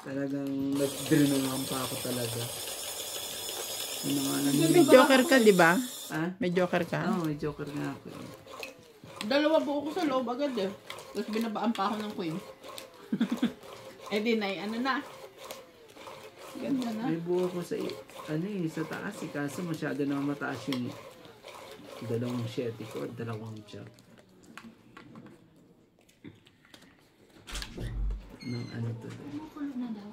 Talagang nag-drenaman pa ako talaga. May joker ka, di ba? Ha? May joker ka? Oo, may joker nga ako. Dalawa buo ko sa loob agad eh. Tapos binabaan pa ako ng queen. Eh di na, ano na. Ganda na. May buo ko sa, sa taas eh. Kaso masyado na mataas yung dalawang shetty ko, dalawang jack. Ng ano to. Na daw.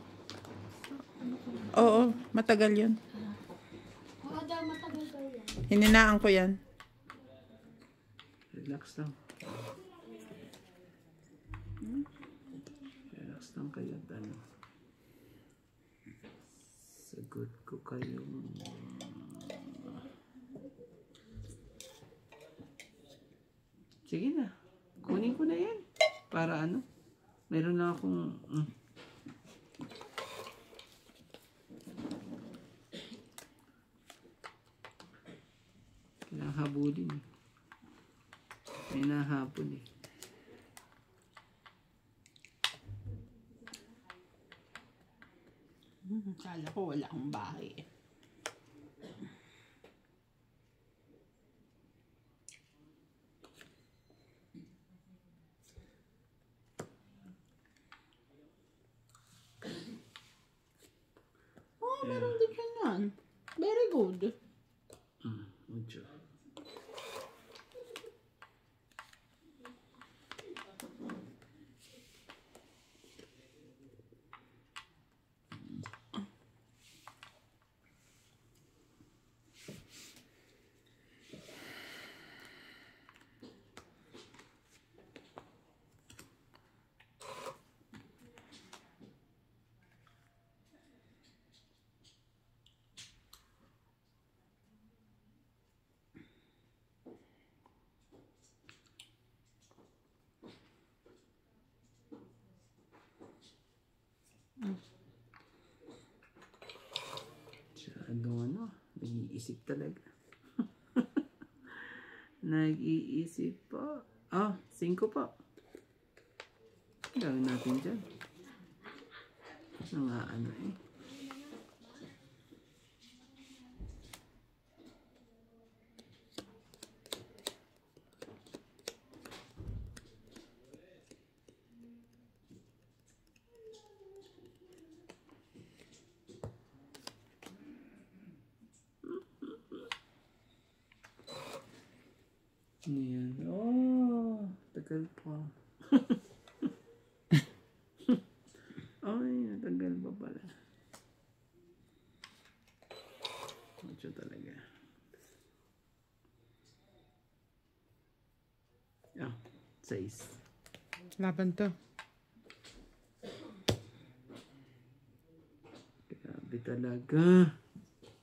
Oo, matagal yun. Oo daw, matagal daw yan. Hininaan ko yan. Relax lang. Relax lang kayo. Ano. Sagot ko kayo. Sige na. Kunin ko na yan. Para ano? Meron na akong... Kailangan habulin. May nahabol eh. Kala ko wala akong bahay eh. Oh, meron din siya yan. Very good. Mucho. Ano, nag-iisip talaga. Nag-iisip po. 5 po. Gawin natin dyan. Ano eh. Ayan. Oh, tagal pa. Ay, tagal pa pala. Mucho talaga. Ah, 6. Laban to. Grabe talaga.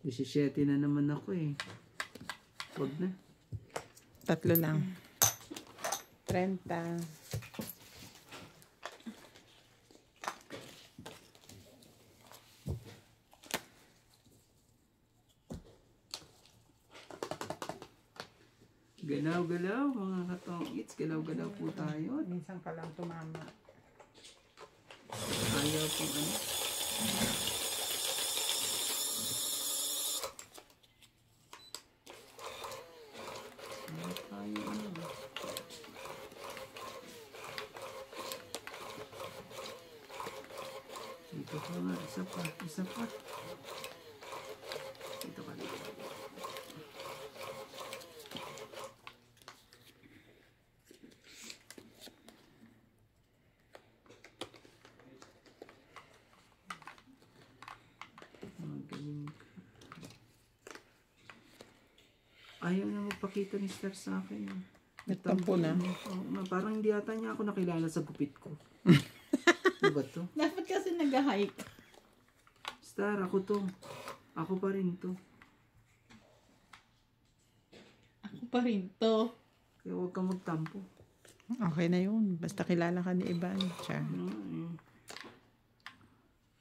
17 na naman ako eh. Huwag na. 3 lang. 30. Galaw-galaw mga katong-its. Galaw-galaw po tayo. Minsan ka lang tumama. Ayaw po ano. Dito ko nga, isa pa. Dito ka dito. Magaling ka. Ayaw na magpakita ni Star sa akin. Nagtampo na. Parang hindi ata niya ako nakilala sa gupit ko. Diba to? Dapat kasi nag-hike. Star, ako to. Ako pa rin to. Ako pa rin to. Kaya huwag kang magtampo. Okay na yun. Basta kilala ka ni Ivan. Siya.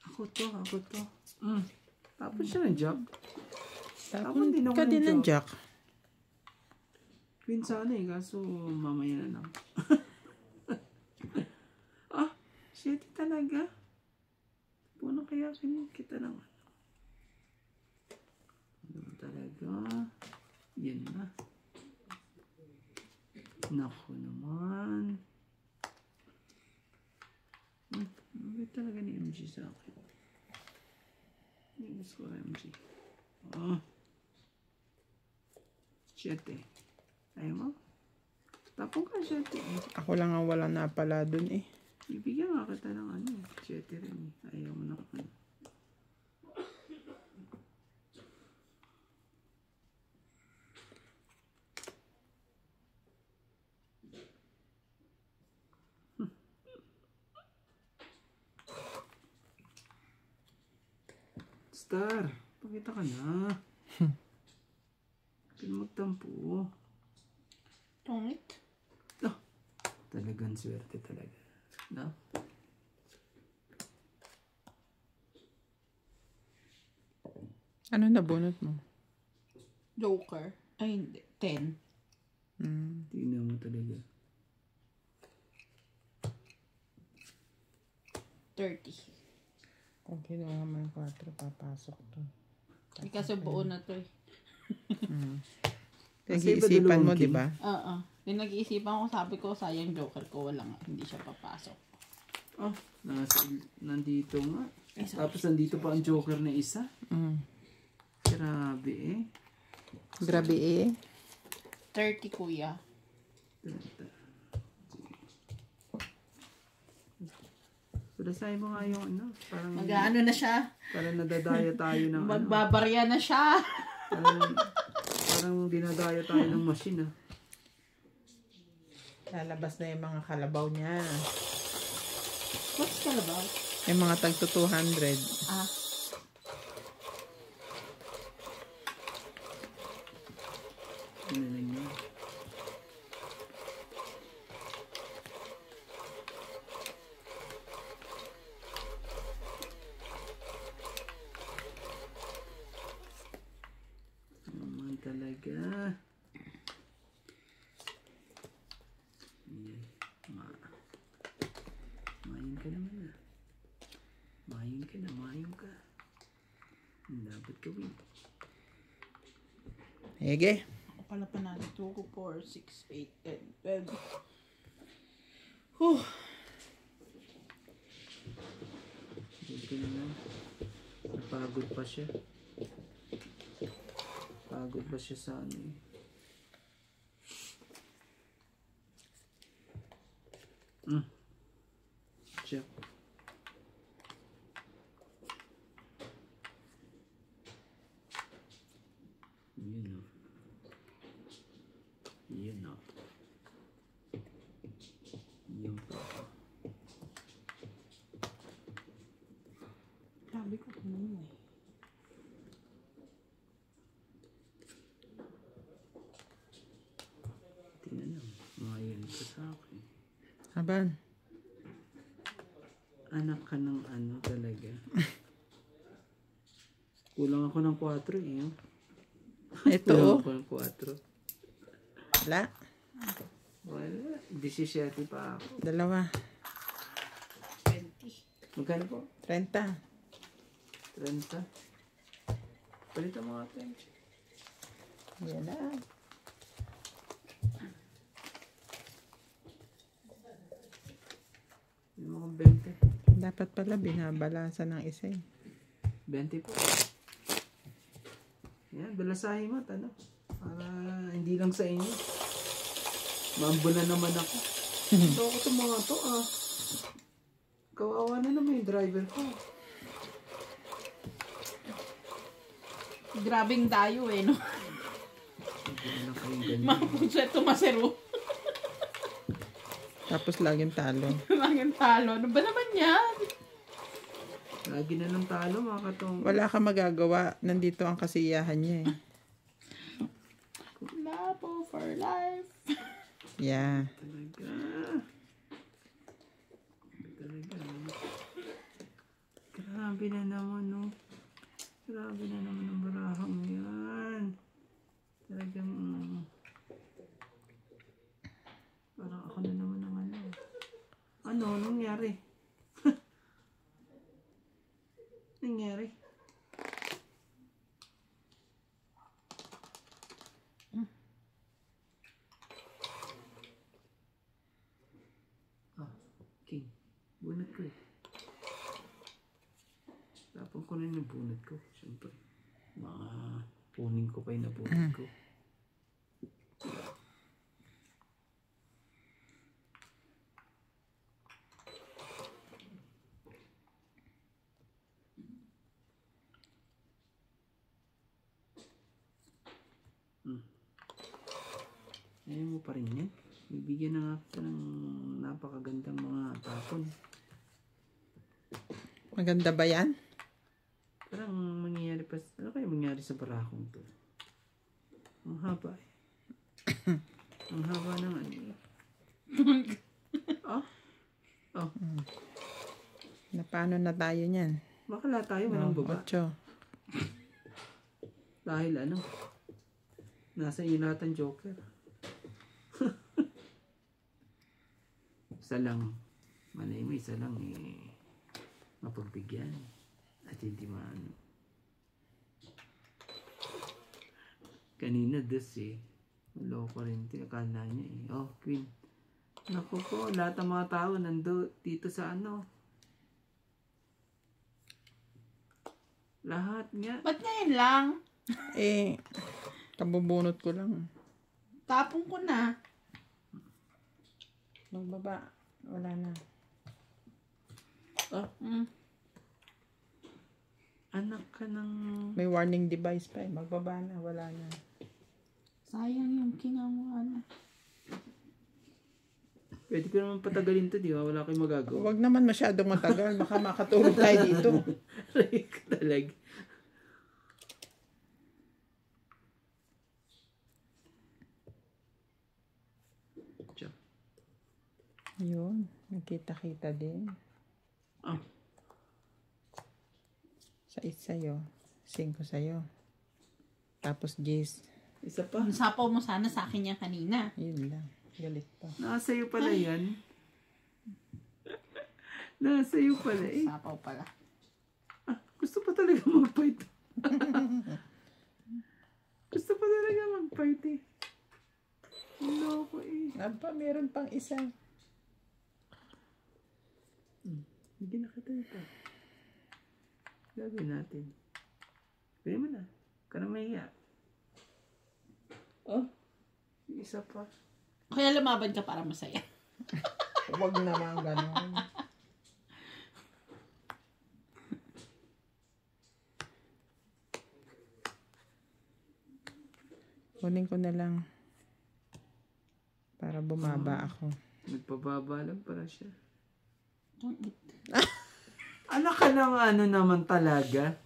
Ako to. Tapos siya ng jack. Tapos ka din ng jack. Queen sana eh, kaso mamaya na lang. Shit talaga. Kinig kita naman. Ano talaga? Yan na. Naku naman. Mabait talaga ni MG sa akin. Gusto ko MG. Oh. 7. Ayaw mo? Tapong ka 7. Ako lang ang wala na pala dun eh. Ibigyan nga kita ng ano. 7 rin. Ayaw mo na ano. Star, pakita ka na. Kaya magtampo. Tungit. No. Talagang swerte talaga. No? Ano nabunot mo? Joker. Ay, hindi. 10. Tingnan mo talaga. 30. Kung kinuha mo yung 4, papasok to. Hindi kasi buo na to eh. Nag-iisipan mo, dalawang di king? ba? Oo. Yung nag-iisipan ko, sabi ko, sayang Joker ko. Wala nga. Hindi siya papasok. Oh, nandito nga. Isa. Tapos nandito pa ang Joker na isa. Grabe eh. Grabe eh. 30, kuya. Padasahin mo nga yung ano. Parang, Mag-ano na siya. parang nadadaya tayo ng ano. Magbabarya na siya. Parang dinadaya tayo ng machine ah. Lalabas na yung mga kalabaw niya. What's kalabaw? Yung mga tagto 200. Ah. Ano na yun? Naman talaga. Yan. Mayin ka naman ah. Mayin ka na, mayin ka. Dapat gawin. Ege. Ako pala panalo. 2, 4, 6, 8, 10, 12. Whew. Buti na. Napagod pa siya. Pagod pa siya sa ano eh. Check. Yun o. Yun o. Yun pa. Sabi ko kanina eh. Tingnan lang. Mayan ka sa akin. Aban. Anak ka ng ano talaga. Kulang ako ng 4 eh. Oh. Ito Kulang oh. ako ng 4. Wala. Wala. 17 pa ako. 2. 20. Magkano po? 30. 30. Palitan mo ate. Yan na. Yung mga 20. Dapat pala binabalansa ng isa eh. 20 po. Yan, balasahin mo. Ano? Para hindi lang sa inyo. Maambo na naman ako. Ito ako itong mga to ah. Kawawa na naman yung driver ko. Grabing dayo eh, no? Hindi na kayong ganyan. Mapunsa ito masero. Tapos laging talo. Langin talo. Ano ba naman yan? Lagi na lang talo mga katong. Wala ka magagawa. Nandito ang kasiyahan niya eh. Labo for life. Yeah. Talaga. Talaga. Grabe na naman no. Grabe na naman ang barahang yan. Talagang parang ako na naman ang ano. Ano nangyari? Nangyari. Ah, king. Bunot ko eh. Tapon ko na yung bunot ko. Siyempre. Punin ko pa yung nabunot ko. Ayaw mo pa rin yan. Bibigyan na nga kita ng napakagandang mga tapon. Maganda ba yan? Parang mangyayari pa. Ano kaya mangyari sa barakong to? Ang haba eh. Ang haba ng ano eh. Oh? Oh. Na paano na tayo niyan? Bakala tayo walang baba. 8. Dahil ano? Nasa iyo lahat ang joker. Isa lang. Malay mo isa lang eh. Mapagbigyan. At hindi maano. Kanina dos eh. Loko rin. Akala niya eh. Oh, Queen. Naku po, lahat ng mga tao nando dito sa ano. Lahat nga. Ba't ngayon lang? Eh, kabubunot ko lang. Tapon ko na. Magbaba. Wala na. Oh, Mm. anak ka ng... May warning device pa eh. Magbaba na. Wala na. Sayang yung kingamuhan na. Pwede ko naman patagalin to, di ba? Wala kayong magagawa. Huwag naman masyadong matagal. Baka makatulog tayo dito. Like, talag. Tiyo. Yun. Nagkita-kita din. Ah, 6 sa'yo. 5 sa'yo. Tapos Jace. isa pa. Nasapaw mo sana sa akin yan kanina. Yun lang. Galit pa. Nasa iyo pala yan. Nasa iyo pala eh. Nasapaw pala. Ah, gusto pa talaga mag-fight. Gusto pa talaga mag-fight eh. Loko eh. Aba, meron pang isa. Bigyan na kita ito. Gagawin natin. Pwede mo na. Ka na mahiya. Oh, isa pa. Kaya lumaban ka para masaya. Huwag naman ganon. Kunin ko na lang. Para bumaba ako. Nagpababa lang para siya. Anak ka ng ano naman talaga?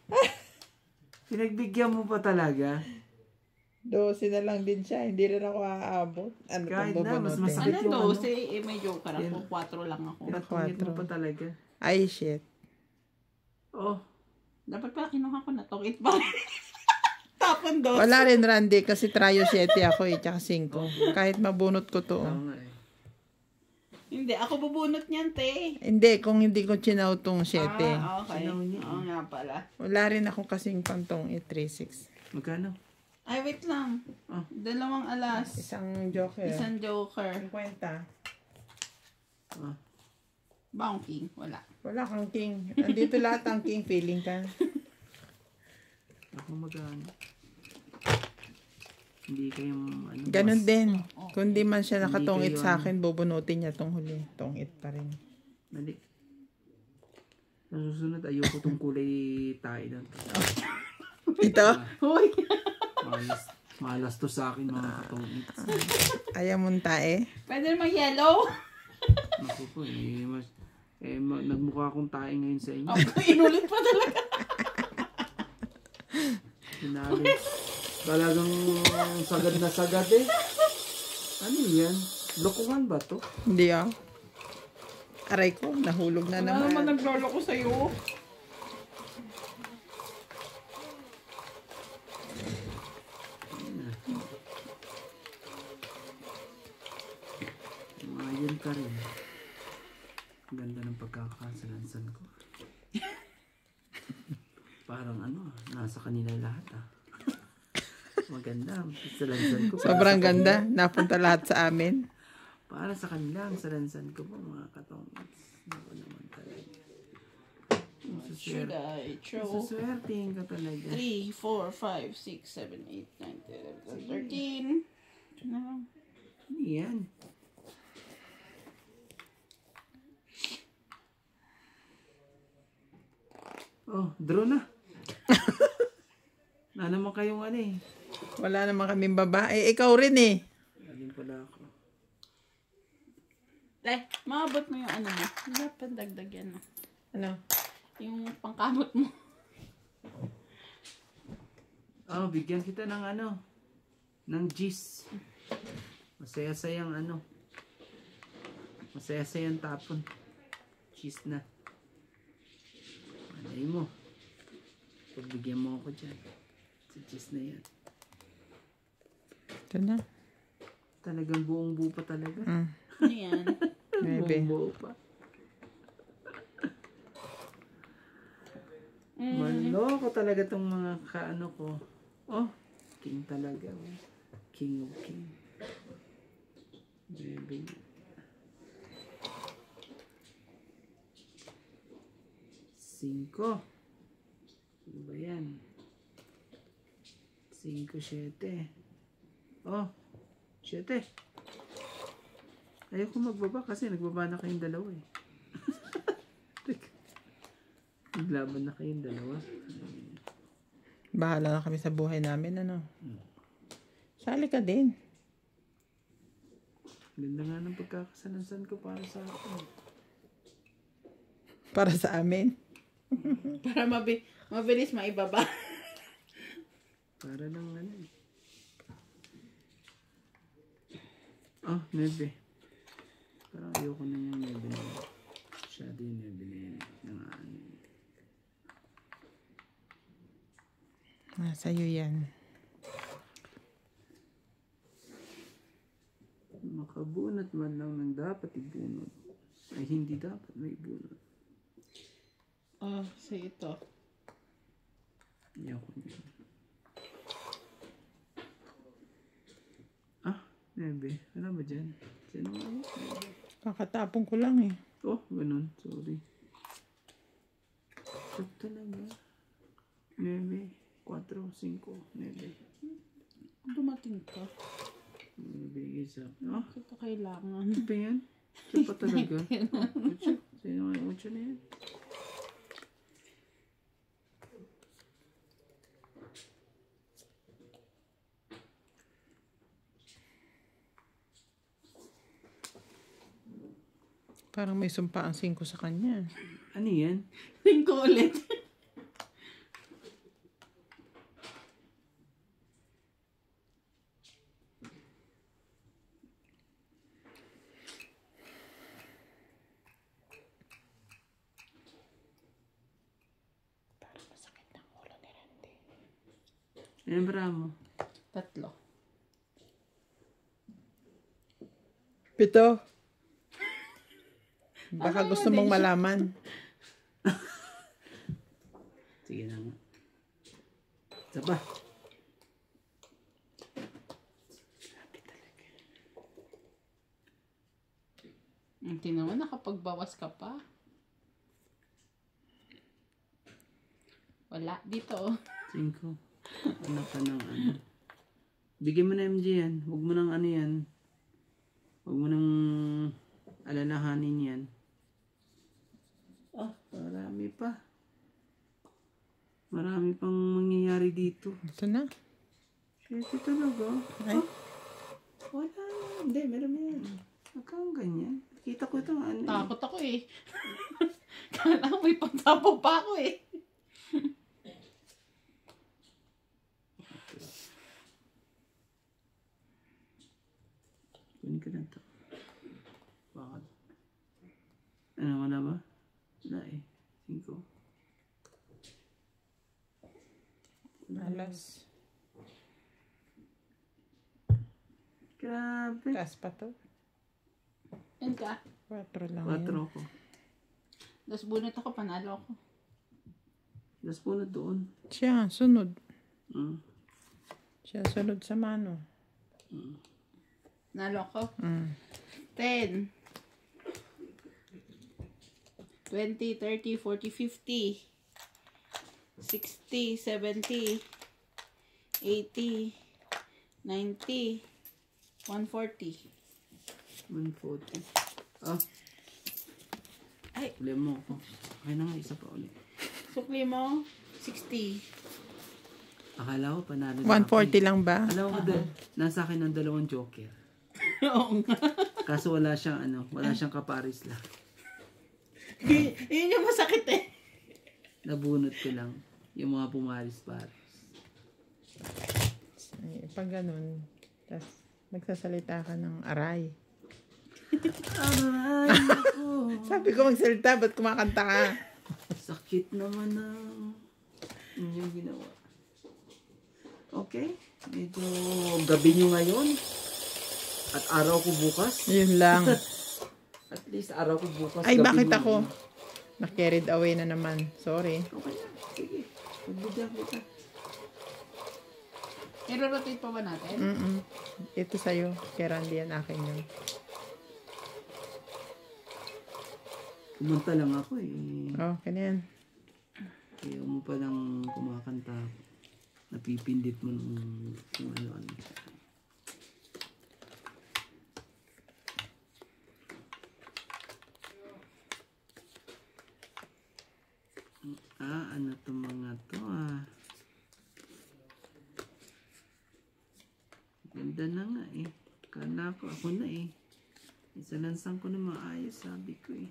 Pinagbigyan mo pa talaga? 12 na lang din siya. Hindi rin ako aabot. Ano Kahit pang na, mas bubunutin? masakit. Ano yung ano? 12? Eh, may joker ako. 4 lang ako. Pinatungit mo pa talaga. Ay, shit. Oh, Dapat pala kinuha ko na to. It ba? Tapon 12. Wala rin, Randy. Kasi tryo 7 ako eh. Tsaka 5. Kahit mabunot ko to. tama nga eh. Hindi, ako bubunot niyan, te. Hindi, kung hindi ko chinaw tong 7. Ah, okay. Sinaw niya. Oo nga pala. Wala rin ako kasing pantong 3-6. Magkano? Ay, wait lang. Ah. 2 alas. Isang joker. Isang joker. 50. Ah, Baong king. Wala. Wala kang king. Andito lahat ang king. Feeling ka. ako magkano? Hindi kayong ano. Ganon boss. din. Kung di man siya nakatungit kayo, sa akin, bubunutin niya tong huli. Tungit pa rin. Mali. Nasusunod, ayoko tong kulay tayo lang. Ito? Hoy! Malas to sa akin mga katungit. Ayaw mong tae? Pwede naman yellow. Naku po, nagmukha akong tayo ngayon sa inyo. Inulit pa talaga. Sinabi. Talagang sagad na sagad eh. Ano yan? Lokohan ba to? Hindi ah. Aray ko, nahulog na Ano naman naman. naglolo ko sa'yo? Ayun ka rin. Ganda ng pagkakasalansan ko. Parang ano, nasa kanila lahat ah. Maganda. Salansan ko. Sobrang ganda. Napunta lahat sa amin. Para sa kanila, ang salansan ko po mga katomats. Ako naman talaga. Should I throw Suswertein ka talaga. 3, 4, 5, 6, 7, 8, 9, 10, 11, 13. Ito na lang. Ano yan? Oh, draw na. Na naman kayong ano eh. Wala naman kaming babae. Ikaw rin eh. Laging pala ako. Maabot mo yung ano mo. Dapat dagdag yan. Ano? Yung pangkamot mo. Oh, bigyan kita ng ano. Ng gis. Masaya-sayang ano. Masaya-sayang tapon. Cheese na. Malay mo. Pagbigyan mo ako dyan. Sa cheese na yan. Ito na. Talagang buong buo pa talaga. Ano yan? Maybe. Buong buo pa. Maloko talaga tong mga kaano ko. Oh, king talaga. Oh. King of king. Baby. Cinco. Ano ba yan? 5, 7. Oh, 7. Ayoko magbaba kasi nagbaba na kayong dalawa eh. Naglaban na kayong dalawa. Bahala na kami sa buhay namin, ano? Sali ka din. Ganda nga ng pagkakasalansan ko para sa akin. Para sa amin. Para mabilis maibaba. Para lang ano eh. Oh, 9. Parang ayoko na yung 9 na yun. Masyado yung 9 na yun. Yung ano. Sa'yo yan. Makabunot man lang ng dapat ibunot. Ay hindi dapat may ibunot. Sa ito. Ayoko niya. Ah, 9. Ano ba dyan? Sino nga yun? 9. Kakatapon ko lang eh. Oh, ganun. Sorry. Stop talaga. 9, 4, 5, 9. Dumating ka. Bigay sa... Oh, Ito kailangan. ano ba yan? Ito pa talaga. Oh, 8. Sino nga yung 8 na yan? Parang may sumpa ang 5 sa kanya. Ano yan? 5 ulit. Parang masakit ng ulo ni Randy. Ayan, bravo. 3. 7. Baka gusto mong malaman. Sige na nga. Saba. Grabe talaga. Tingnan mo, nakapagbawas ka pa. Wala. Dito. 5. Ano ka ng ano? Bigyan mo na MJ yan. Huwag mo nang ano yan. Huwag mo nang alalahanin yan. Ah, marami pa. Marami pang mangyayari dito. Ito na. Shit, talaga. Ay. Ah, wala na. Hindi, meron yan. Huwag kang ganyan. Kita ko itong ano. Takot ako eh. Kala ko may pagtapo pa ako eh. Kunin ko na ito. Bakit? Ano, wala ba? Wala eh. 5. Alas. Grabe. Taas pa to. Yan ka. 4 lang 4 yun. ko. Tapos bunot ako, panalo ako. Tapos punot doon. Siya, sunod. Mm. Siya, sunod sa mano. Nalo ko. 10, 20, 30, 40, 50, 60, 70, 80, 90, 140. 140. Ah, Ay, uli mo ako. Okay na nga, isa pa ulit. sukli mo, 60. Akala ko panalo na ako 140 lang ba? Alam ko, nasa akin ang dalawang joker. Oo nga. Kaso wala siyang wala siyang kaparis lang. Yun yung masakit eh. Nabunot ko lang yung mga pumaris-paris. Ay, pag ganun, tas magsasalita ka ng aray. Aray, ako. Sabi ko magsalita, ba't kumakanta ka? Sakit naman na inyong ginawa. Okay. Medyo gabi nyo ngayon. At araw ko bukas. Yun lang. At least araw ko bukas. Ay, gabi bakit nyo ako? ngayon. Na-carried away na naman. Sorry. Okay na. Sige. Pagbigyan kita. I-rotate pa ba natin? Ito sa'yo. Kay Randy yan, akin yun. Kumanta lang ako eh. Oh, kanyan. Kaya mo palang kumakanta. Napipindit mo ng kung ano-ano. Ano to mga to Ganda na nga eh. Kala ko ako na eh. Isalansang ko na maayos, sabi ko eh.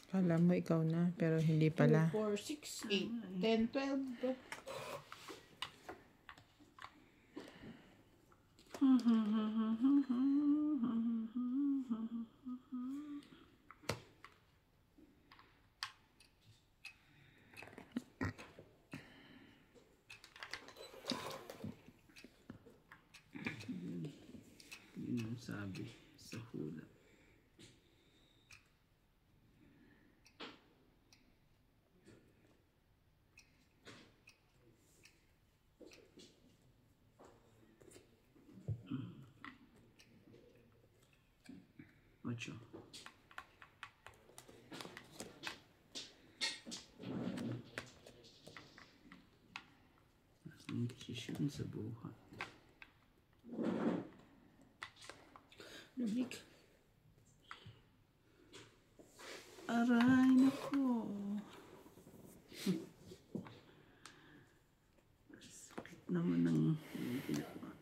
Kala mo ikaw na, pero hindi pala. 2, 4, 6, 8, 10, 12. Yun ang sabi sa hula. Ocho. Ang desisyon sa buhay. Lumig. Aray nako. Sakit naman ng ginagawa.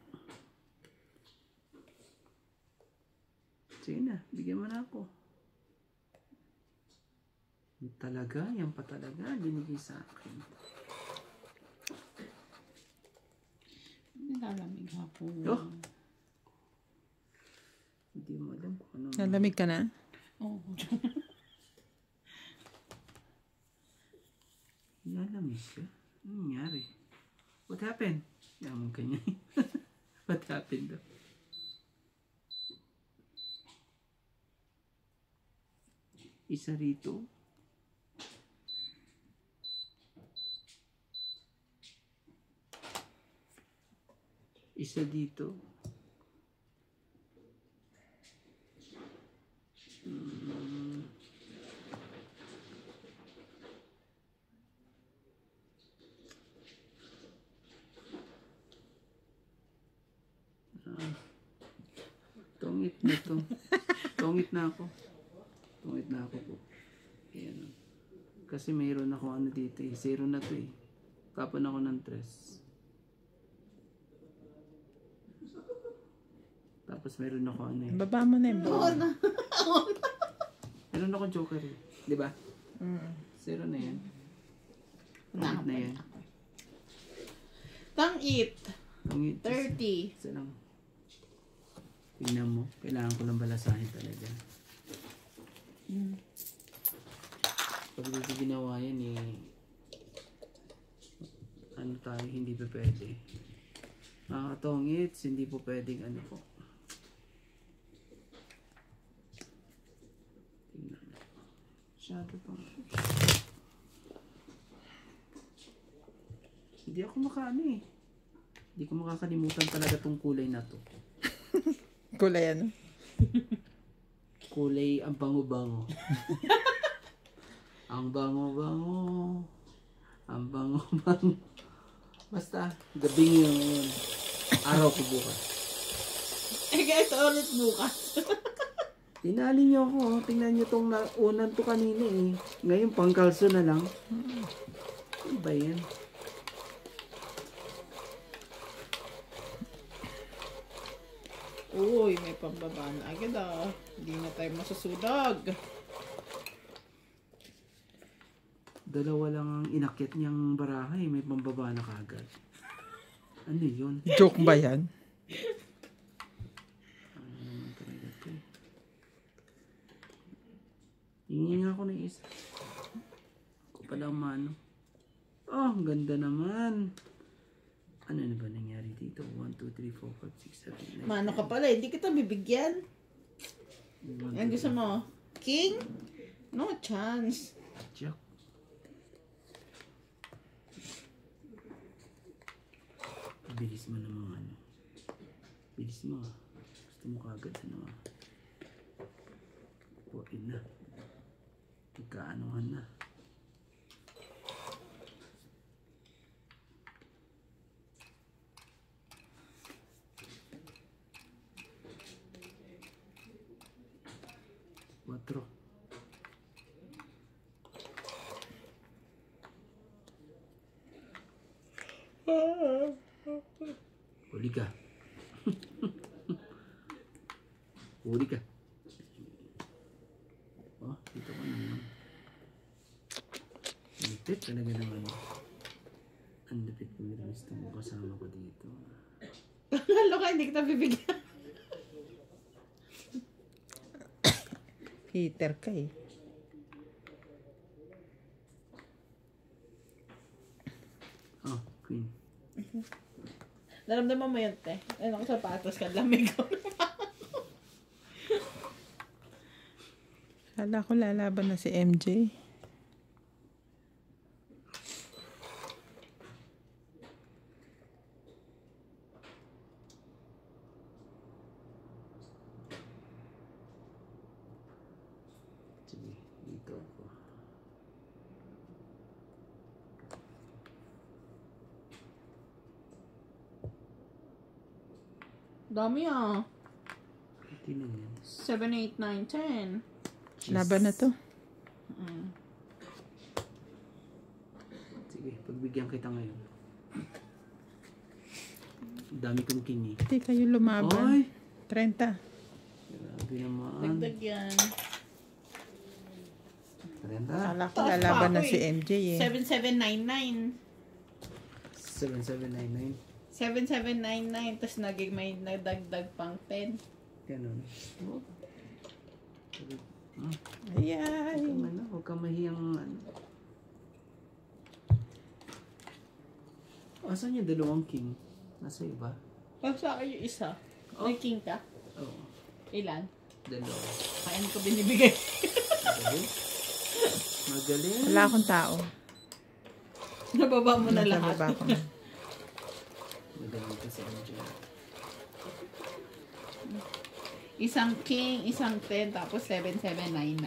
Sige na, bigyan mo na ako. Talaga, yan pa talaga, binigay sa akin. Nilalamig ako. Oh! Hindi mo alam kung ano. Nalamig ka na? Oo. Lalamig ka? Ano nangyari? What happened? Yaman ka niya. What happened daw? Isa rito. Isa dito. Tungit na to. Tungit na ako. Tungit na ako po. Ayan. Kasi mayroon ako ano dito eh. Zero na to eh. Kapon ako ng 3. Tapos mayroon ako ano eh. Baba mo na yun. Meron ako joker eh. Di ba? Zero na yan. Tungit na yan. Tang-it. Tungit. 30. Isa lang. Tingnan mo. Kailangan ko lang balasahin talaga. Pag hindi ko ginawa yan eh. Ano tayo, hindi pa pwede. Mga katongits, hindi po pwedeng ano po. Tingnan mo. Shadow pa. Hindi ako makaano eh. Hindi ko makakalimutan talaga tong kulay na to. Kulay ano? Kulay ang bango-bango. Ang bango-bango. Ang bango-bango. Basta, gabing yung araw ko bukas. Guys, ulit bukas. Tinali niyo ako. Tingnan niyo tong unan to kanina eh. Ngayon, pangkalso na lang. Ano ba yan? Uy, may pambaba na agad ah. Hindi na tayo masusudag. Dalawa lang ang inakyat niyang baraha eh. May pambaba na kagad. Ano yun? Joke ba yan? Ano naman talaga ito eh. Hingin nga ako ng isa. Ako pala umano. Oh, ang ganda naman. Ano na ba nangyari dito? 1, 2, 3, 4, 5, 6, 7, 8. Mano ka pala, hindi kita bibigyan. Yan gusto mo? King? No chance. Jack. Bilis mo naman ano. Bilis mo. Gusto mo kagad ano. Puin na. Magkaanuhan na. Quatro. Huli ka. Huli ka. Oh, dito ka naman. Lupit talaga naman. Ang lupit ko yung gusto mo kasama ko dito. Lalo ka, hindi kita bibigyan. Peter ka eh. Oh, queen. Naramdaman mo yun, te. Ano ko sapatos ka, lamig ko. Kala ko lalaban na si MJ. Sige, dito ako. Dami ah. Tingnan yan. 7, 8, 9, 10. Laban na to. Sige, pagbigyan kita ngayon. Ang dami kong king eh. Hindi kayo lumaban. Oy! 30. Grabe naman. Dagdag yan. 30. Kala ko Taas pa lalaban na ako si eh. MJ eh. 7799. 7799. 7799. Tapos naging may nadagdag pang 10. Ganun. Oh. Ayay. Huwag ka mahiyang ano. Asan yung dalawang king? Nasa iba? Para sa akin yung isa. May king ka? Oo. Ilan? Dalawa. Kain ko binibigay. Magaling. Magaling. Wala akong tao. Nababa mo na Nasa lahat. baba ko na. Magaling ka sa MJ. Isang king, isang 10, tapos 7799.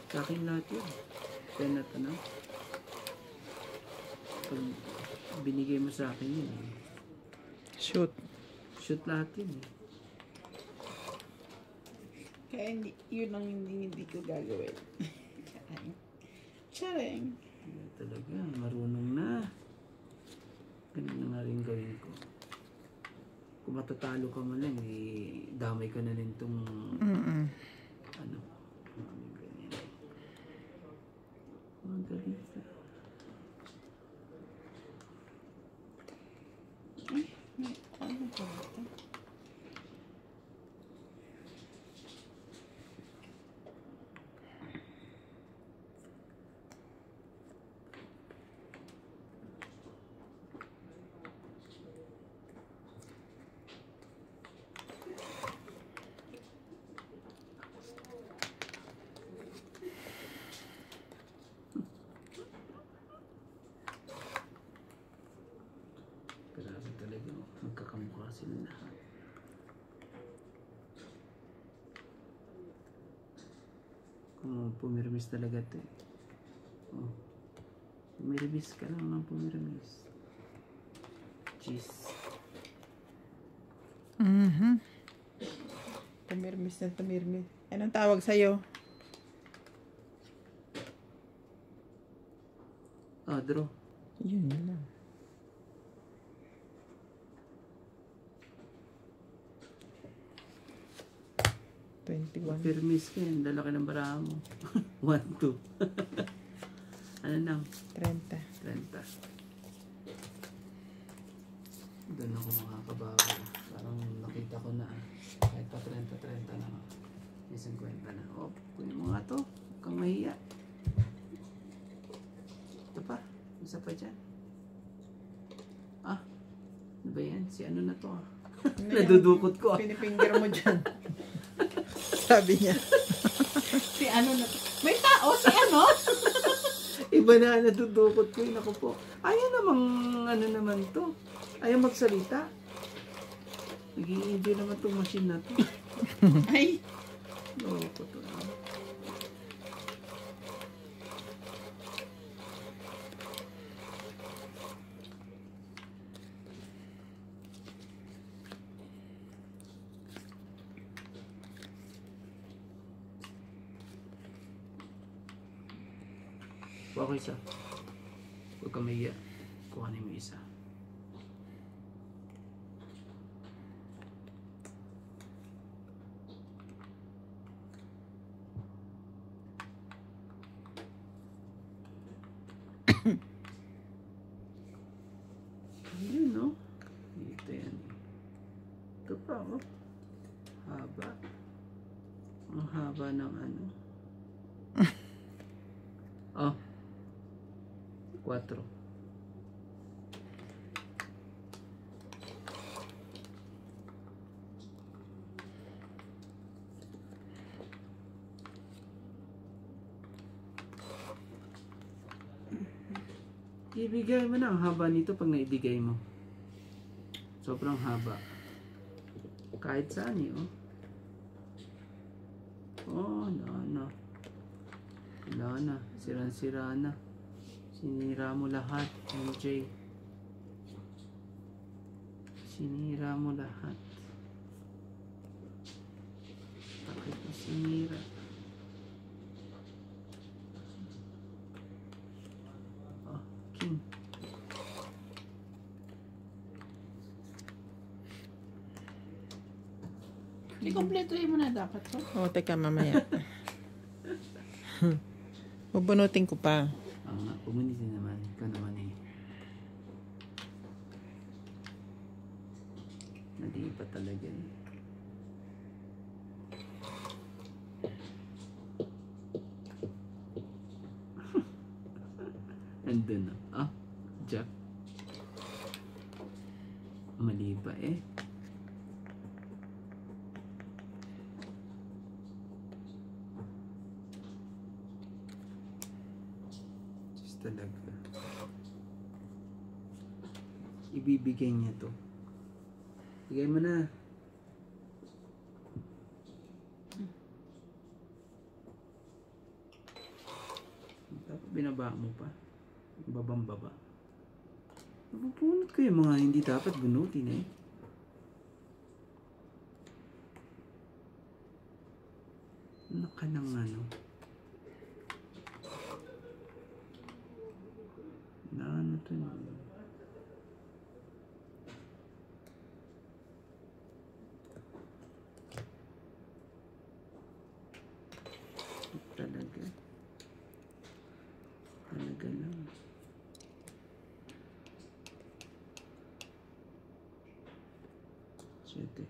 Sa akin lahat yun. 10 na tanong. Pag binigay mo sa akin yun, eh. Shoot. Shoot lahat yun eh. Kaya hindi, yun ang hindi ko gagawin. Charing. Kaya talaga, marunong na. Ganun na nga rin gawin ko. Kung matatalo ka man lang, eh, damay ka na rin itong, ano, ganyan. Magaling ka. Ano ba ito? Magkakamukha sila lahat. Pumirmis talaga ito eh. Oh. Pumirmis ka lang ng pumirmis. Cheese. Tumirmis na tumirmis. Anong tawag sa'yo? Draw. Yun lang. Pumirmis ka yan. Lalaki ng baraha mo. 1, 2. Ano lang? 30. 30. Doon ako makakabago. Parang nakita ko na. Kahit pa 30 na. May 50 na. Kunin mo nga to. Huwag kang mahiya. Ito pa. Isa pa dyan. Ano ba yan? Si ano na to Nadudukot ko Pinipinger mo dyan. Sabi niya. Si ano na to? May tao, si ano? Iba na nadudukot ko. Naku po. Ayaw namang ano naman to. Ayaw magsalita. Nag-i-enjoy naman tong machine na to. Ay, Loko to. Kuha ko isa. Huwag ka mahiya. Kuhanin mo isa. Yun, no? Dito yan. Ito pa, Haba. Ang haba ng ano. 4. Ibigay mo na ang haba nito pag naibigay mo. Sobrang haba. Kahit saan eh, no. Wala na. Sira na. Sinira mo lahat, MJ. Sinira mo lahat. Bakit mo sinira? King. i-kompletuhin mo na dapat to. Teka, mamaya. Bubunutin ko pa. Pumunitin naman. Ikaw naman eh. Nadi pa talaga eh. Andun na. Jack. Mali pa eh. Talaga. Ibibigay niya to. Bigay mo na. Dapat binaba mo pa. Babang baba. Napupunod ko yung mga hindi dapat bunutin eh. Naka ng ano. Ano to yun? Talaga. Talaga lang. Siyete.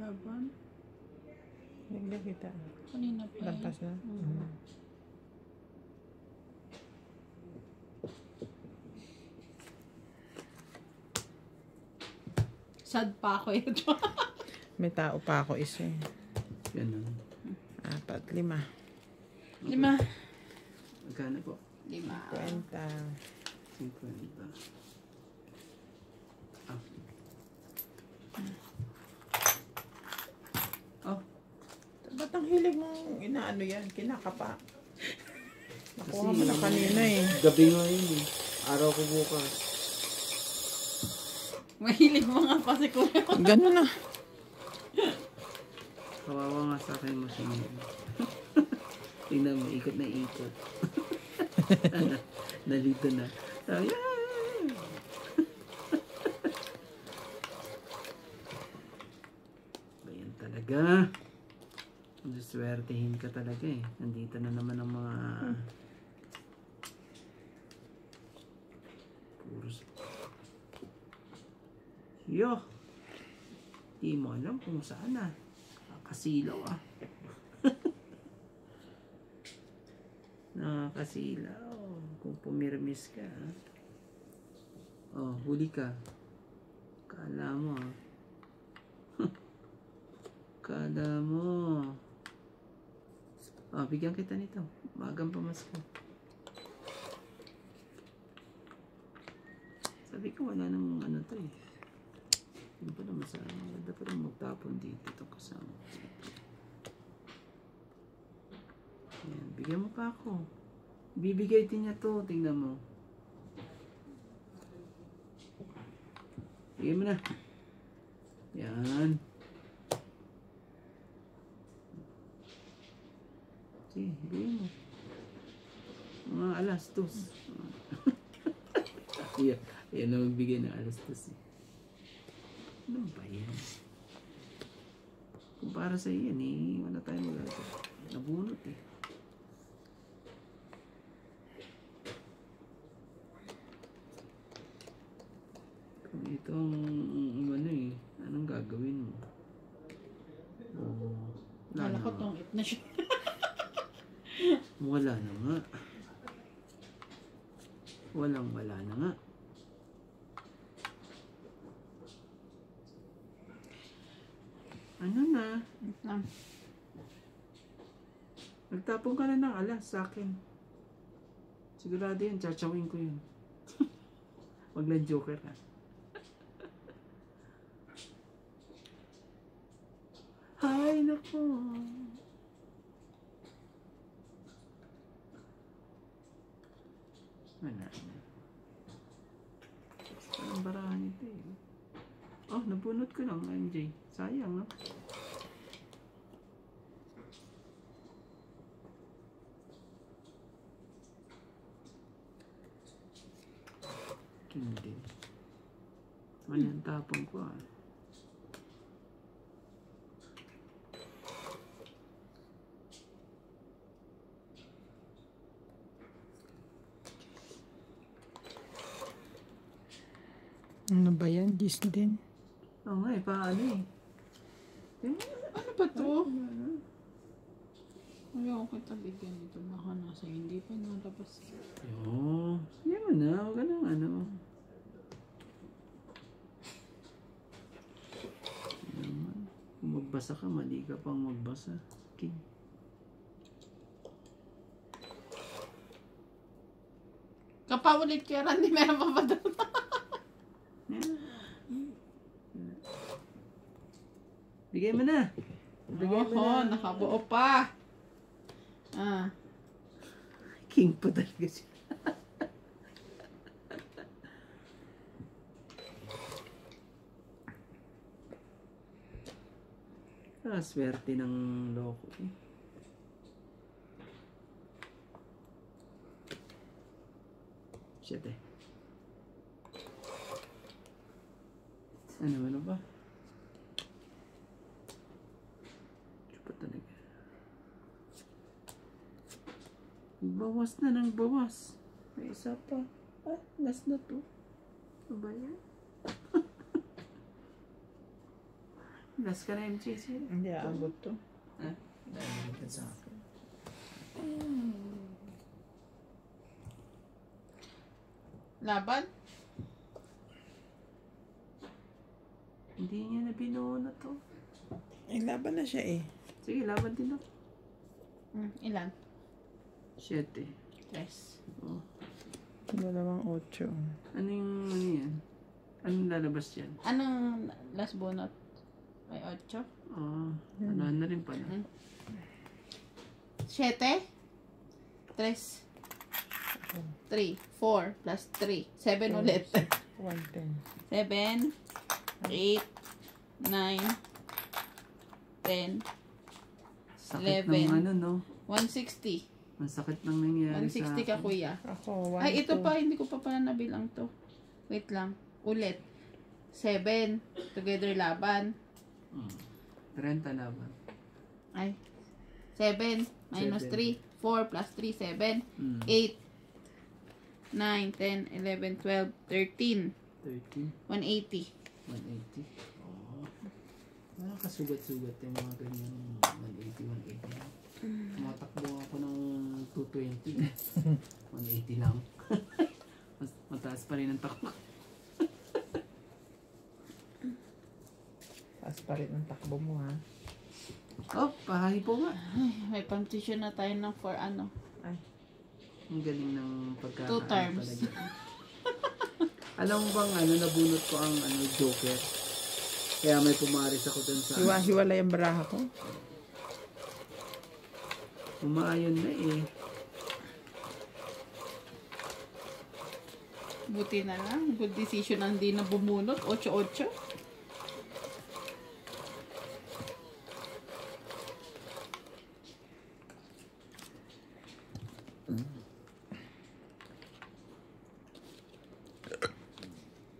Laban. Naglag kita. Kanina pa Lampas na. Sad pa ako ito. May tao pa ako isa eh. Ganun. 4, 5. 5. Magkano po? 5. 50. 50. Ah. Oh, Ba't ang hilig mong inaano yan? Kinakapa. Nakuha Kasi- mo na kanina eh. gabi nga yun eh. Araw ko bukas. Mahilig mga pa si Kuya. Ganun na. Kawawa nga sa akin mo siya ngayon. Tingnan mo, ikot na ikot. Nalito na. Sabi, Bayan talaga. Swertehin ka talaga eh. Nandito na naman ang mga... Puros. Yo! Di mo alam kung saan ah. Nakakasilaw ah. Nakakasilaw. Kung pumirmis ka ah. Oh, huli ka. Kala mo ah. Kala mo. Oh, bigyan kita nito. Magang pamasko. Sabi ko wala nang ano to eh. Hindi pa naman sa maganda pa rin magtapon dito itong kasama. Ayan, bigyan mo pa ako. Bibigay din niya to. Tingnan mo. Bigyan mo na. Yan. Sige, bigyan mo. Mga alas dos. Yan na magbigay ng alas dos eh. Ano ba yan? Kung para sa iyan eh, wala tayong magagawa. Nabunot eh. Kung ito ang ano eh, anong gagawin mo? Oh, Kala ko nga. tungit na siya. Wala na nga. Wala na nga. Ano na? Nagtapon ka na ng alas sa akin. Sigurado yan, tsachawin ko yun. Wag lang joker ha. Hay nako. Wala na. Parang barahan ito eh. Oh, nabunot ko lang, MJ. Sayang, no? Hindi. Ano yung tapon ko ah. Ano ba yan? Gis din. Oo nga eh, paano eh. Ano ba to? Ayaw ko kita bigyan ito. Baka nasa hindi pa nalabas. Oo. Hindi mo na. Huwag ka nang ano. Naman. Kung magbasa ka, mali ka pang magbasa. Okay. Kapaulit kaya Randy, meron pa ba doon? Bigay mo na. Bigay mo Oo, na. nakabuo pa. Ah. King pa talaga siya. Swerte ng loko eh. Shit eh. Ano ba? Chupa talaga. Bawas na ng bawas. May isa pa. Ah, last na to. Ano ba yan? Last ka na MJC. Hindi aabot to. Ah, dahil ka sa akin. Laban? Hindi niya na binuo na to. Eh, laban na siya eh. Sige, laban din ako. Ilan? 7. 3. Oh. 2-8. Ano yan? Anong lalabas yan? Anong last bunot? Ay, 8? Oh, ano na rin pala. 7? 3. 3. 4 plus 3. 7 ulit. 110. 7, 8, 9, 10, Sakit 11. ng ano, no? 160. Ang sakit ng nangyari 160 ka, akin. kuya. Ako, 1, Ay, ito pa. Hindi ko pa pala nabilang to. Wait lang. Ulit. 7. Together laban. 30 laban. Ay. 7 minus 7. 3. 4 plus 3, 7. 8, 9, 10, 11, 12, 13. 13. 180. 180. Oh. Wala kasugat-sugat yung mga ganyan. 180, 180. Tumatakbo ako ng 220. 180 lang. Mataas pa rin ang takbo. taas pa rin ang takbo mo ha. Oh, pahahi po nga. May pang-tuition na tayo ng for ano. Ay, Ang galing ng 2 terms. Alam mo bang ano, nabunot ko ang ano, Joker. Kaya may pumaris ako dun sa... hiwa-hiwalay ang baraha ko. Umaayon na eh. Buti na lang. Good decision ang di na bumunot. 8-8.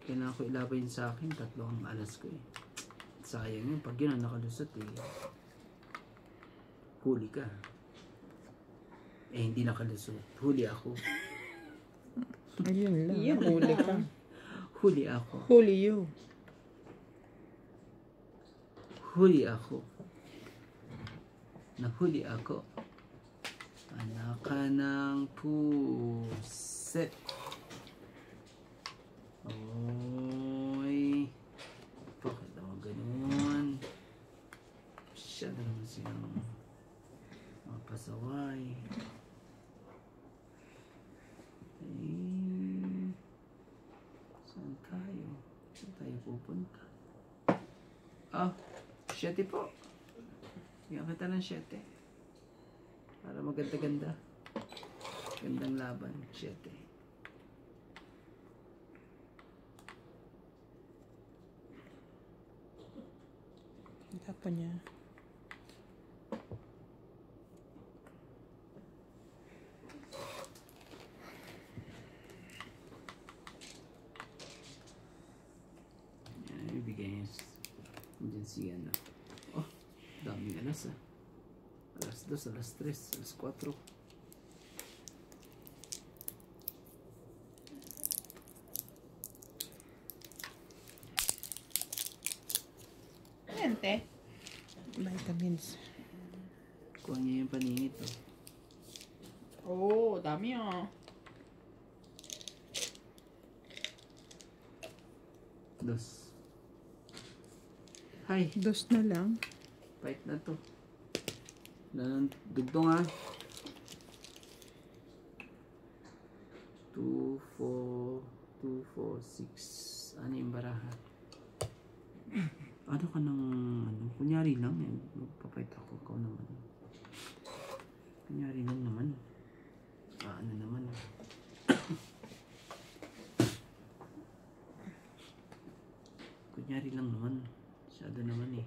Kailangan ko ilaban yun sa akin. 3 ang alas ko eh. Sayang yun. Pag yun ang nakalusot eh. Huli ka. Eh, hindi nakalusot. Huli ako. Ayun lang. Yun Huli ka. Huli ako. Huli you. Huli ako. Nahuli ako. Anak ka ng puset. Oy. Bakit naman ganun? Masyado naman silang mapasaway. Eh, saan tayo? Saan tayo pupunta? Ah, 7 po. Bigyan kita ng 7. Para maganda-ganda. Gandang laban. 7. Tapon niya. Yan, ibigay niya. Diyan siya na. Oh, daming alas ah. Alas 2, alas 3, alas 4. Ayan, te. Vitamins. Kuha niya yung paninit oh. Oh, dami ah. Dos. Hi, Dos na lang. fight na to. Dugtong ah. 2, 4, 2, 4, 6. Ano yung baraha? Ano ka nang, ano, kunyari lang, eh. Magpapight ako, ikaw naman. Kunyari lang naman. Ano naman. Kunyari lang naman. Masyado naman eh.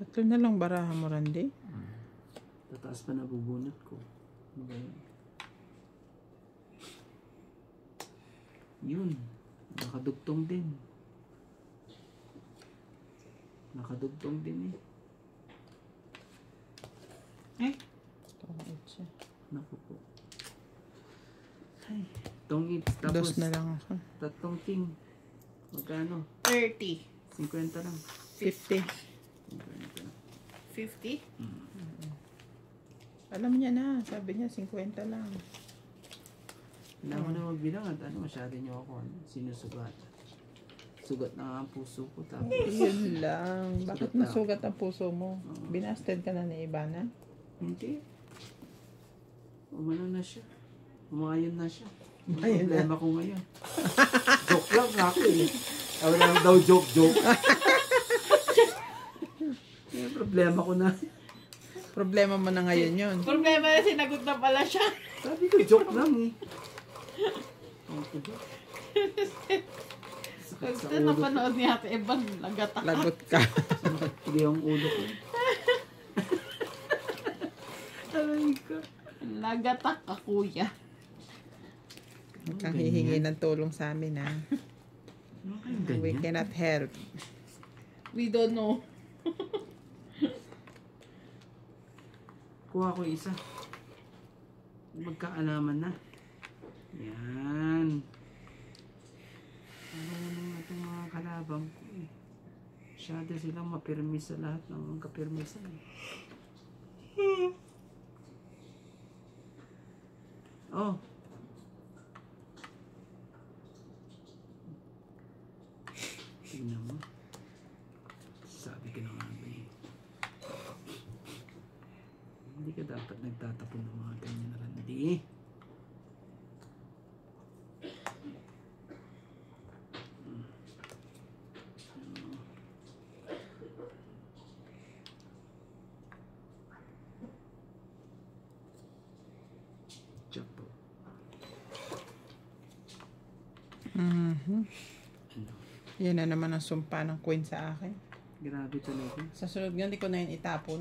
Tatlo na lang barahan mo, Randy. Tataas pa nabubunot ko. Ano ba yun? Yun. Nakadugtong din. Nakadugtong din eh. Eh? Tungit siya. Naku po. Ay. Tongit. Tapos, Dos na lang ako. tatlong ting. Magkano? 30. 50 lang. 50. 50 lang. 50? Alam niya na. Sabi niya, 50 lang. Hindi ako na magbilang at masyado niyo ako sinusugat. Sugat na nga ang puso ko. Tapos, Yun lang. Bakit Sugat na. masugat ang puso mo? Binasted ka na ni Ivana? hindi. Umano na siya. Umayon na siya. Ang Umayon na. problema ko ngayon. Joke lang nga ako eh. Wala lang daw joke. Yung problema ko na. Problema mo na ngayon yun. Problema na sinagot na pala siya. Sabi ko joke lang eh. Ang tuba. Sakit sa Pag ulo ko. napanood ni Ate Evan, nagatak. Lagot ka. Hindi ang ulo ko. Aray ko. Nagatak ka, kuya. Kang hihingi ng tulong sa amin, ha? Ano kayong We ganyan? cannot help. We don't know. Kuha ko isa. Magkaalaman na. Yan. Ano naman itong mga kalabang ko eh. Masyado silang mapirmi sa lahat ng kapirmisan eh. Oh. Tingnan mo. Sabi ko na nga ba eh. Hindi ka dapat nagtatapon ng mga ganyan na Randy. Chapo. Mhm. Ano? Yan na naman ang sumpa ng queen sa akin. Grabe talaga. Sa sunod nga, hindi ko na yun itapon.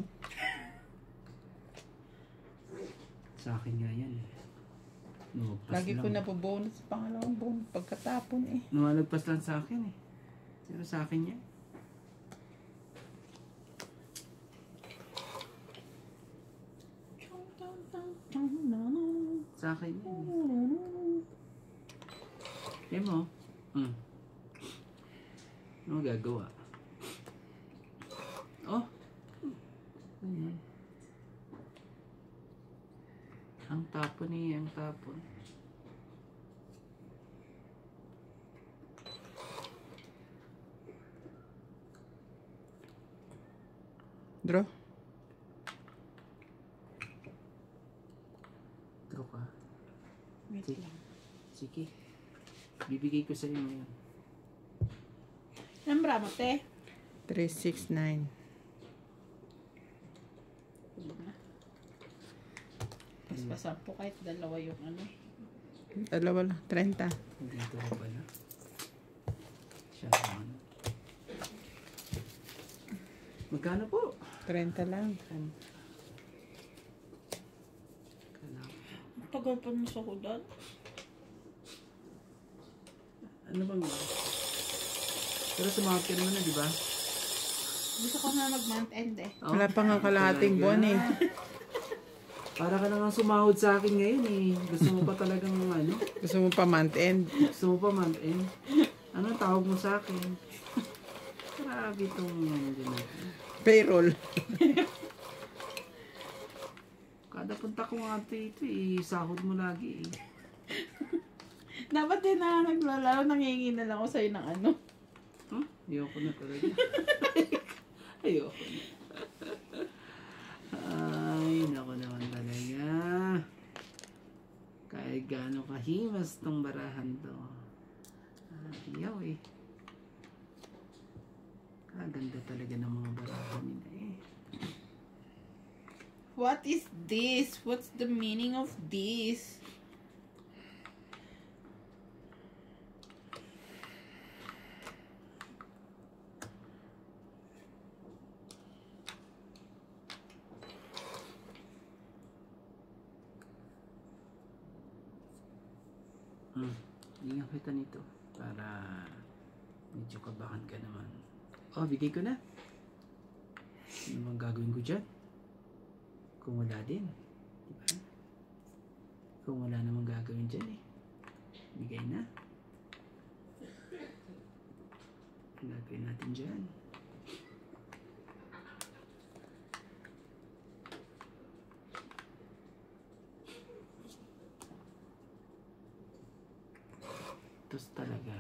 Sa akin nga yan eh. Lumagpas Lagi lang. ko na bonus sa pangalawang bonus pagkatapon eh. Lumalagpas lang sa akin eh. Pero sa akin yan. Sa akin yan eh. Yan mo. Ano gagawa? Oh. Ayan. Ang tapon eh, ang tapon. Draw. Draw ka. Wait Sige. lang. Sige. Bibigay ko sa iyo ngayon. Nambra mo, te. 369. Mas pasampo kahit dalawa yung ano. Dalawa lang. 30. Dito ko pala. Siya naman. Magkano po? 30 lang. Kailangan. Tagal pa mo sa hudan. Ano bang pero sumahod ka naman na, di ba? Gusto ko na mag-month end eh. Oh, Wala pa nga kalahating talaga. buwan eh. Para ka na nga sumahod sa akin ngayon eh. Gusto mo pa talagang ano? Gusto mo pa month end? Gusto mo pa month end? Anong tawag mo sa akin? Grabe itong hindi natin. Payroll. Kada punta ko nga ito eh. Sahod mo lagi eh. Dapat din na naglalaro, nangingi na lang ako sa'yo ng ano. Huh? Ayoko na talaga. Ayoko na. Ay, naku naman talaga. Kahit gaano kahimas tong barahan to. Ayaw eh. Kaganda talaga ng mga barahan nila eh. What is this? What's the meaning of this? Bigyan kita nito para medyo kabahan ka naman. Oh, bigay ko na. Ano bang gagawin ko dyan? Kung wala din. Diba? Kung wala namang gagawin dyan eh. Bigay na. Ang gagawin natin dyan. Tos talaga.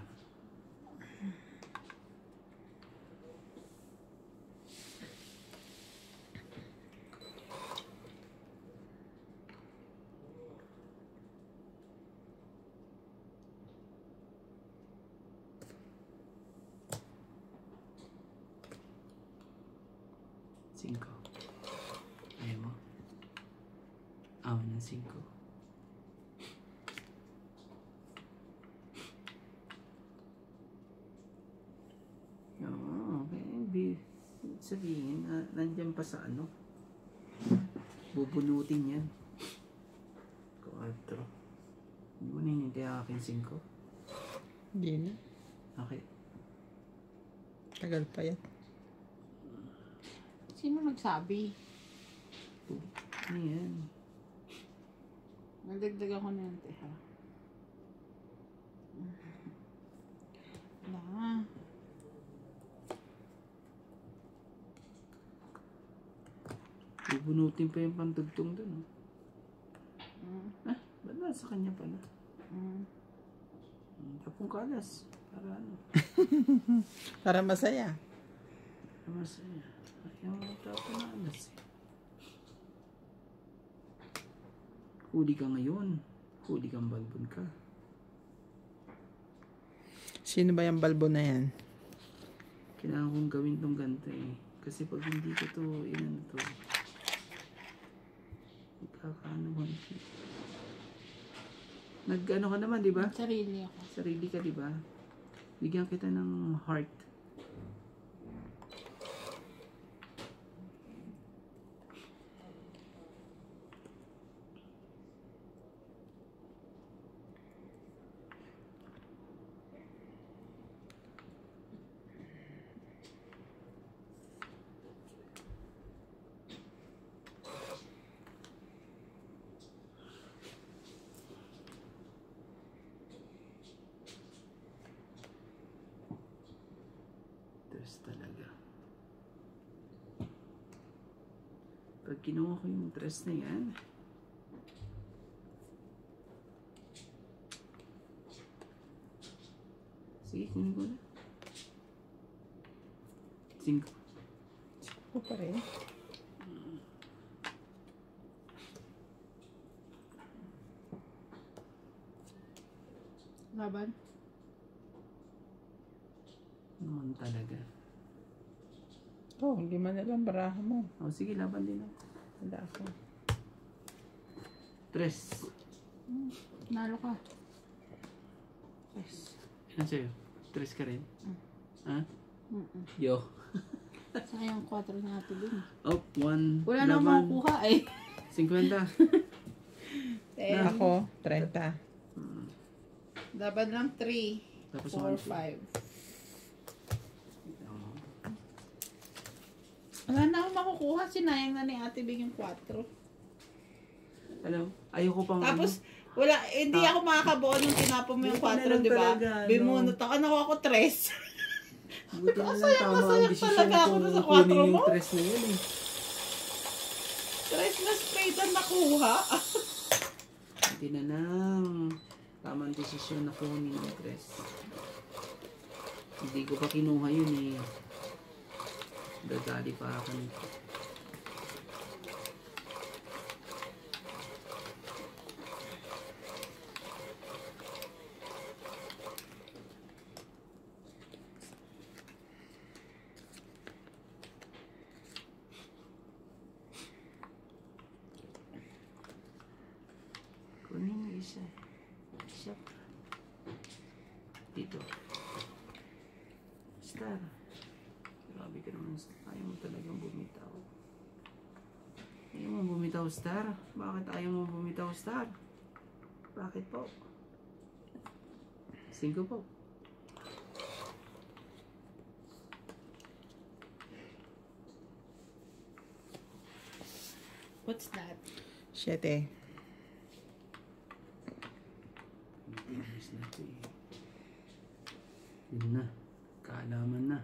Cinco. Ayaw mo? Awan ng 5. Oo, okay. Sabihin, nandiyan pa sa ano? Bubunutin yan. 4. Hindi mo na hinintay ang aking 5. Hindi na. Okay. Tagal pa yan. Sino nagsabi? Ano yan? Nagdagdag ako na yan, ha? Wala. Bubunutin pa yung pantugtong dun. Mm. Ba't nasa kanya pala? Mm. Tapong kalas. Para ano? Para masaya. Masaya. Ayaw mo tapong kalas eh. Huli ka ngayon. Huli kang balbon ka. Sino ba yung balbo na yan? Kailangan kong gawin tong ganito eh. Kasi pag hindi ko to, ilan to. Magkakaanohan ko. Nag-ano ka naman, di ba? Sarili ako. Sarili ka, di ba? Bigyan kita ng heart. Talaga. Pag kinuha ko yung dress na yan, sige, kunin ko na. 5. Ako pa rin. Laban? Naman talaga. Oh, 5 na lang baraha mo. O sige, laban din ako. Wala ako. 3. Nalo ka. Ano sa'yo? 3 ka rin? Ha? Mm-mm. Yo. Sayang 4 natin din. Oh, 1. Wala na makukuha eh. 50. Ako, 30. Laban lang 3, Tapos 4, 5. Wala na akong makukuha. Sinayang na ni Ate Big yung 4. Alam, ayoko pang Tapos, wala, hindi ako makakabuo nung tinapon mo yung Buti na 4, lang di ba? talaga, no? Bimunot ako. Ano ako 3. Buti na lang Masaya tama ang talaga desisyon ako kung sa kunin 4 yung mo. 3 na yun eh. 3 na straight ang nakuha. Buti na lang. Tamang desisyon na kunin yung 3. Hindi ko pa kinuha yun eh. Dadali pa ako nito. Kunin yung isa. Isa pa. Dito. Star. Grabe ka naman. Ayaw mo talagang bumitaw. Ayaw mo bumitaw, Star? Bakit ayaw mo bumitaw, Star? Bakit po? 5 po. What's that? 7. Mabilis na ito eh. Yun na. Kaalaman na.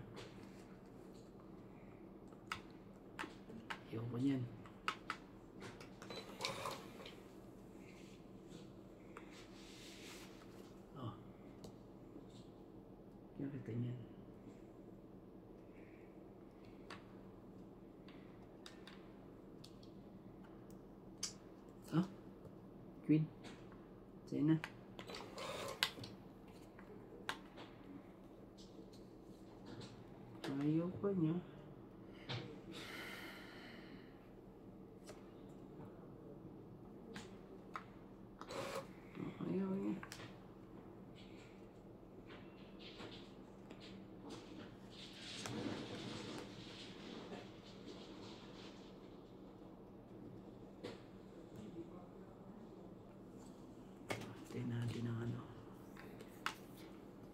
Ayoko niyan. Oh. Kaya kita niyan. Oh. Queen. Sa'yo na. Ayaw pa niya. Ayaw niya. Tingnan natin ang ano.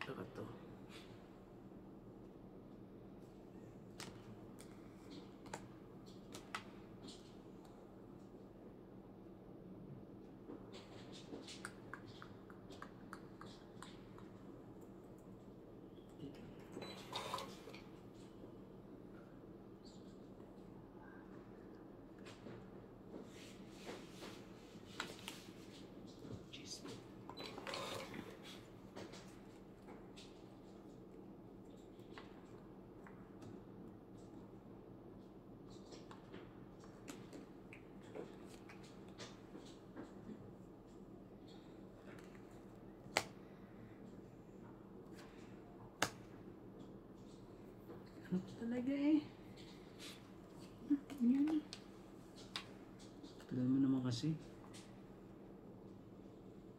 Saka to. Ano talaga eh? Yan. Tagal mo naman kasi.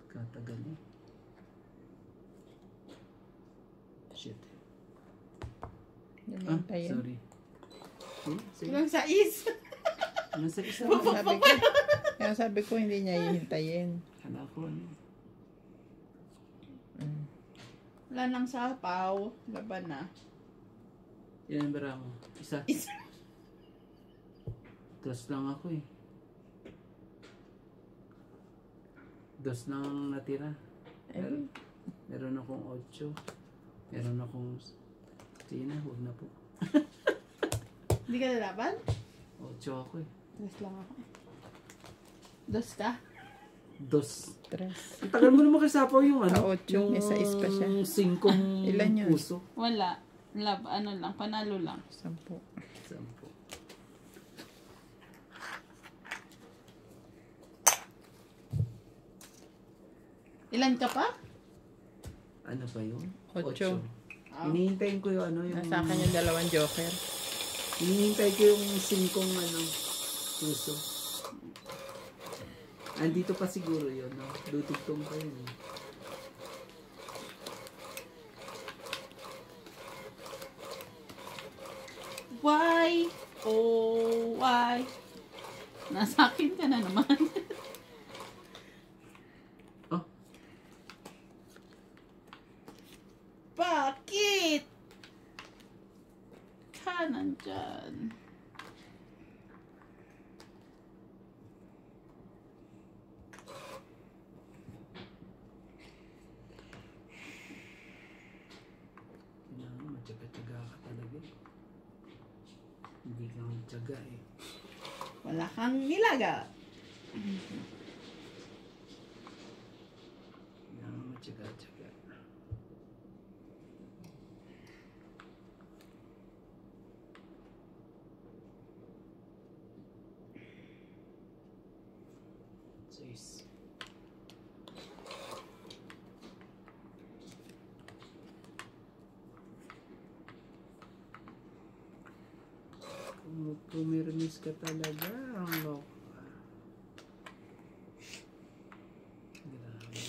Katagal eh. Shit. Hintayin. Sorry. Sige. Ilang sais? Nasa isa Sabi ko, kaya sabi ko hindi niya hihintayin. Kala ko ano. Wala nang sapaw. Laban na. Yan ang bara mo. Isa. Isa. Dos lang ako eh. Dos lang ang natira. Meron akong 8. Meron akong... Sige na, huwag na po. Hindi ka lalaban? 8 ako eh. Dos lang ako. Dos ka? Dos. 3. Ang tagal mo naman kasapaw yung ano? Sa 8, may 6 pa siya. 5 Ilan yun? puso. Wala. Ano lang, panalo lang. 10. 10. Ilan ka pa? Ano pa yun? 8. Ah. Hinihintayin ko yung ano yung... Nasa akin yung 2 joker. Hinihintay ko yung 5 ano, puso. Andito pa siguro yun, no? Dutugtong pa yun. Why? Oh, why? Nasa akin ka na naman. Oh, Bakit? Ka nandyan. kailangan matyaga-tyaga ka talaga eh. Hindi ka matyaga eh. Wala kang nilaga. Kailangan matyaga-tyaga. Sis. Kung pumirmis ka talaga, ang loko ka. Grabe.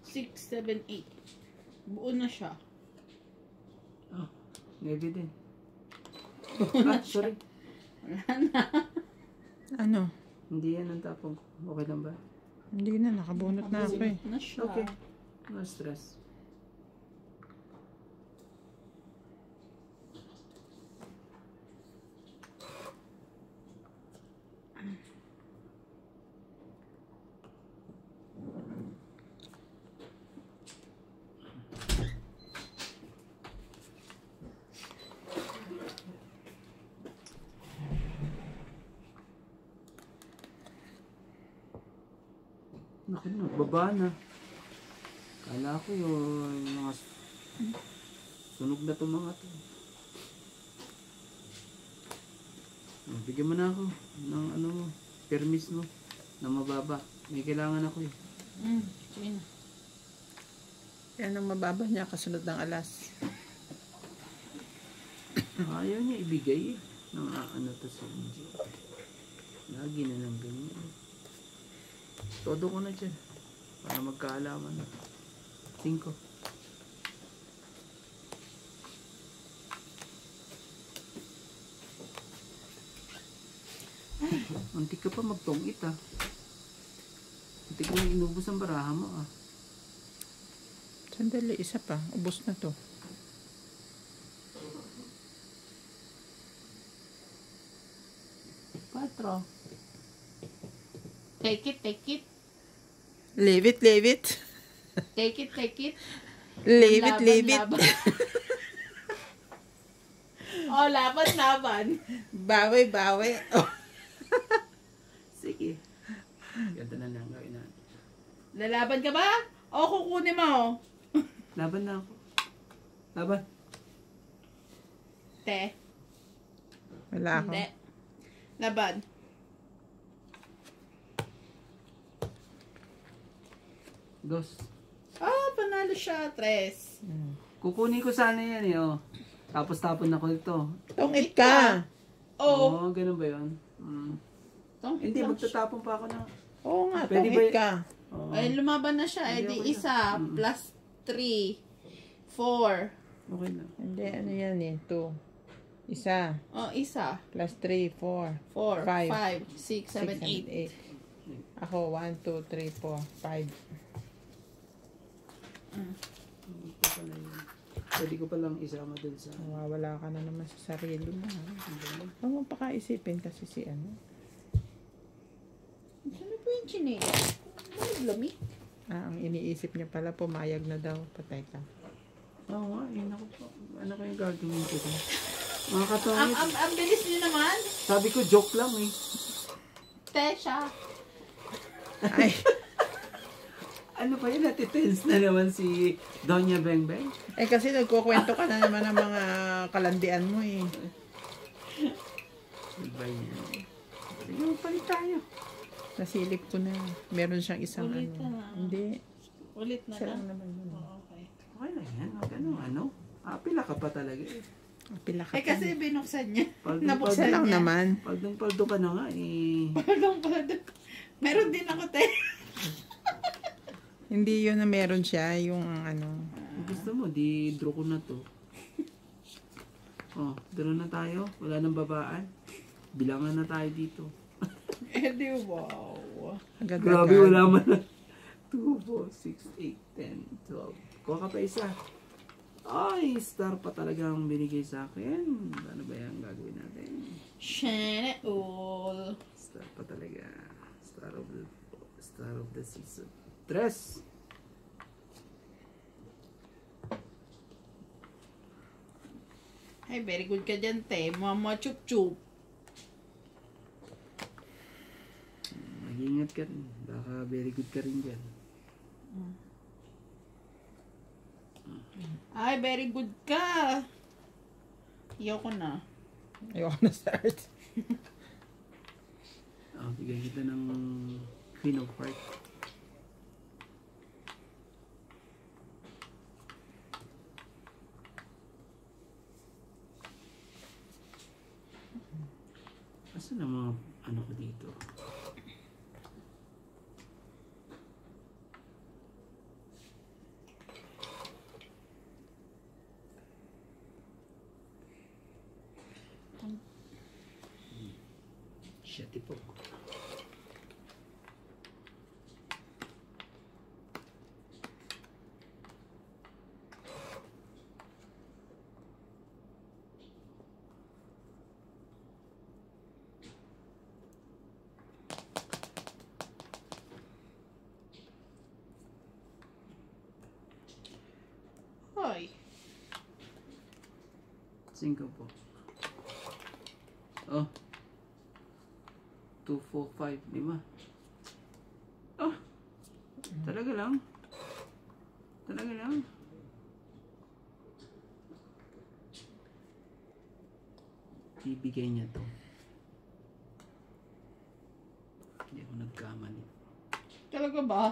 6, 7, 8. Buo na siya. Oh, maybe din. Sorry. Wala na. Ano? Hindi yan ang tapong ko. Okay lang ba? Hindi na, nakabunot na ako eh. Na siya. Okay. No stress. Naku, nagbaba na. Kala ko yung mga sunog na itong mga to. Bigyan mo na ako ng ano mo, permis mo na mababa. May kailangan ako eh. Sige na. Yan ang mababa niya kasunod ng alas. Ayaw niya ibigay eh. Ng ano to sa MJ. Lagi na lang ganyan. Todo ko na dyan. Para magkaalaman na. 5. Antik ka pa magtongit ah. Antik na inubos ang baraha mo ah. Sandali, isa pa. Ubos na to. Patro. Take it, take it. Leave it, leave it. Take it, take it. Leave it, Laban, leave it. laban. Oh, laban, laban. Bawi, bawi. Oh. Sige. Ganda na lang gawin natin. Lalaban ka ba? O kukunin mo? Laban na ako. Laban. Te. Wala ako. Hindi. Laban. Dos. Panalo siya. 3. Kukunin ko sana yan eh oh. Tapos tapon ako ito. Tungit ka. Oh. Ganun ba yun? Hindi, magtatapon pa ako na. Oo nga, Pwede tungit ba- ka. Oo. Ay, lumaban na siya. Eh, Hindi, di okay isa. lang. Plus 3. 4. Okay na. Hindi, ano yan eh. 2. Isa. Oh, isa. Plus 3, 4. 4, Five. 5, 6, 7, 8. 8. Ako, 1, 2, 3, 4, 5. Hindi ko pala yun. Pwede ko palang isama dun sa... Nawawala ka na naman sa sarili mo. Huwag mo pakaisipin kasi si ano. Saan po yung chinelas? May lamig. Ang iniisip niya pala, pumayag na daw. Patay ka. Oo nga, naku po. Ano kayong gagawin ko dun? Mga katongit. Ang bilis niyo naman. Sabi ko, joke lang eh. Tesha. Ay, Ano pa yun? Natitense na naman si Doña Beng Beng. kasi nagkukwento ka na naman ng mga kalandian mo eh. Iba yan. Sige, magpalit tayo. Nasilip ko na. Meron siyang isang Ulit ano. na. Hindi. Ulit na Isa lang. lang naman yun. Okay. Okay na yan. Ano? Pila ka pa talaga eh. Pila ka Eh kasi binuksan niya. Paldong Nabuksan Isa lang niya. naman. paldo ka na nga eh. Pardon. Meron din ako, te. Hindi yun na meron siya. Yung ano. Kung gusto mo, di draw ko na to. Oh, draw na tayo. Wala nang babaan. Bilangan na tayo dito. Eh di wow. Agad Grabe, wala man na. 2, 4, 6, 8, 10, 12. Kuha ka pa isa. Ay, star pa talaga ang binigay sa akin. Ano ba yan gagawin natin? Shane all. Star pa talaga. Star of the season. 3. Ay, very good ka dyan, te. Mama chup-chup. Mag-ingat ka rin. Baka very good ka rin dyan. Ay, very good ka. Iyaw ko na. Ayoko na start. Bigyan kita ng Queen of Hearts. Asan ang mga ano ko dito? Shit, po. 5 po. Oh. 2, 4, 5, 5. Oh. Talaga lang. Talaga lang. Ibigay niya to. Hindi ako nagkamali. Talaga ba?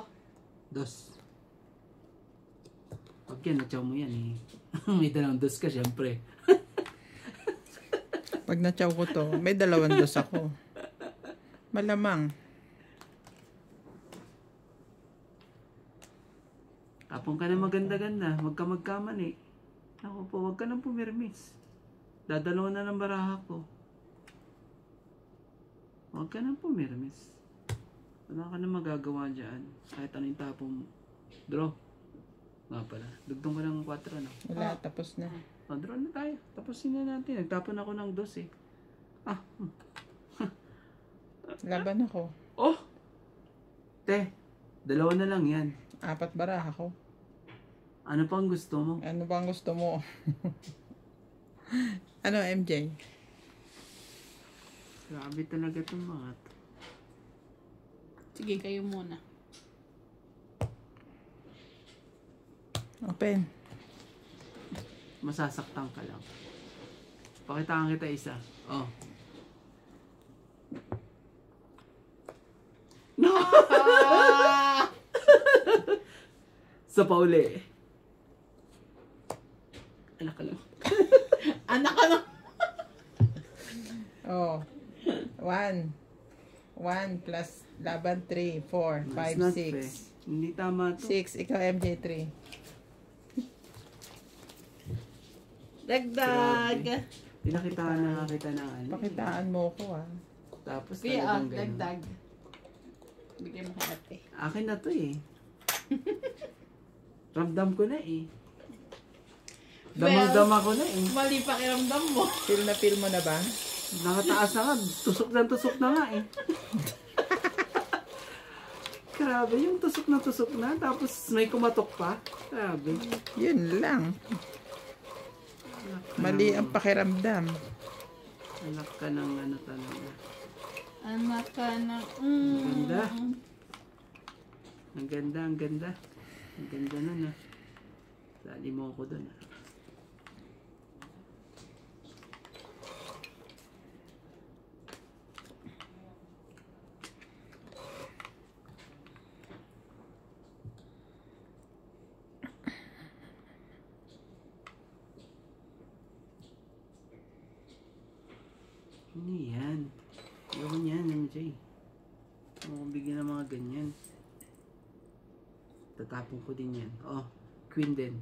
2. Pag yan, natsaw mo yan eh. May 2 ka, syempre. Pag natsaw ko to, may 2 dos ako. Malamang. Kapon ka na maganda-ganda, wag ka magkamali. Ako po, wag ka nang pumirmis. Dadalaw na ng baraha ko. Wag ka nang pumirmis. Wala ka na magagawa dyan. Kahit anong tapo mo. Draw. Nga pala. Dugtong ko ng 4 na. Wala, tapos na. Draw na tayo. Tapusin na natin. Nagtapon ako ng 2 eh. Laban ako. Oh! Te, 2 na lang yan. 4 baraha ko. Ano pang gusto mo? Ano bang gusto mo? Ano, MJ? Grabe talaga itong mga to. Sige, kayo muna. Open. Masasaktan ka lang. Pakitaan kita isa. Oh. No! Sa pauli. Anak ka lang. Anak ka na. Oh. 1. 1 plus laban 3, 4, 5, 6. Hindi tama to. 6, ikaw MJ 3. Dagdag. Pinakitaan na nga kita ng ano. Pakitaan mo ko ah. Tapos Kaya, talagang ganun. dagdag. Bigyan mo kay ate. Akin na to eh. Ramdam ko na eh. Damang-dama ko na eh. Mali pakiramdam mo. Feel mo na ba? Nakataas na nga. Tusok na nga eh. Grabe, yung tusok na. Tapos may kumatok pa. Grabe. Yun lang. Mali ang pakiramdam. Anak ka ng ano talaga. Anak ka na. Ang ganda. Ang ganda, ang ganda. Ang ganda nun ah. Sali mo ako dun ah. Ano yan? Ayaw niyan, MJ. Ako bigyan ng mga ganyan. Tatapon ko din yan. Oh, queen din.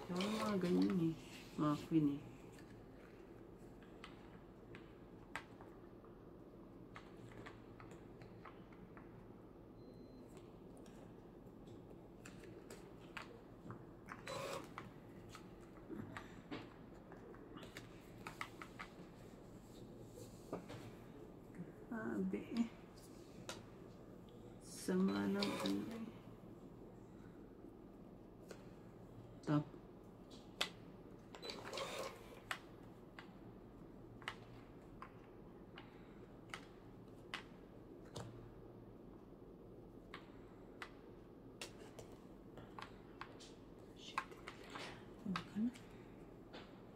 Ayaw ng mga ganyan eh. Mga queen eh. Sabi eh. Sama ng ano eh. Top.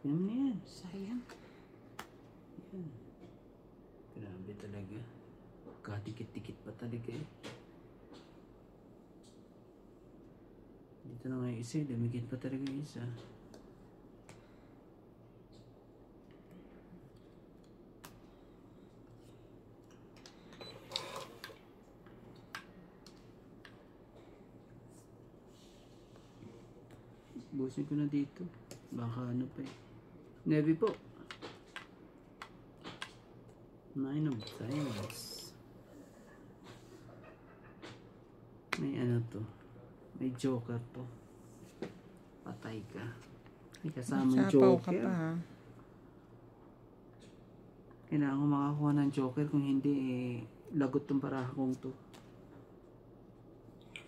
Yan na yan. Sayang. Yan. Grabe talaga. Kadikit-dikit pa talaga eh. Dito na nga yung isa, dumikit pa talaga yung isa. Busin ko na dito. Baka ano pa eh. Navy po. 9 of diamonds. May ano to. May joker to. Patay ka. May kasamang Sapaw ka joker. pa ha. Kailangan ko makakuha ng joker. Kung hindi eh, lagot tong paraha kong to.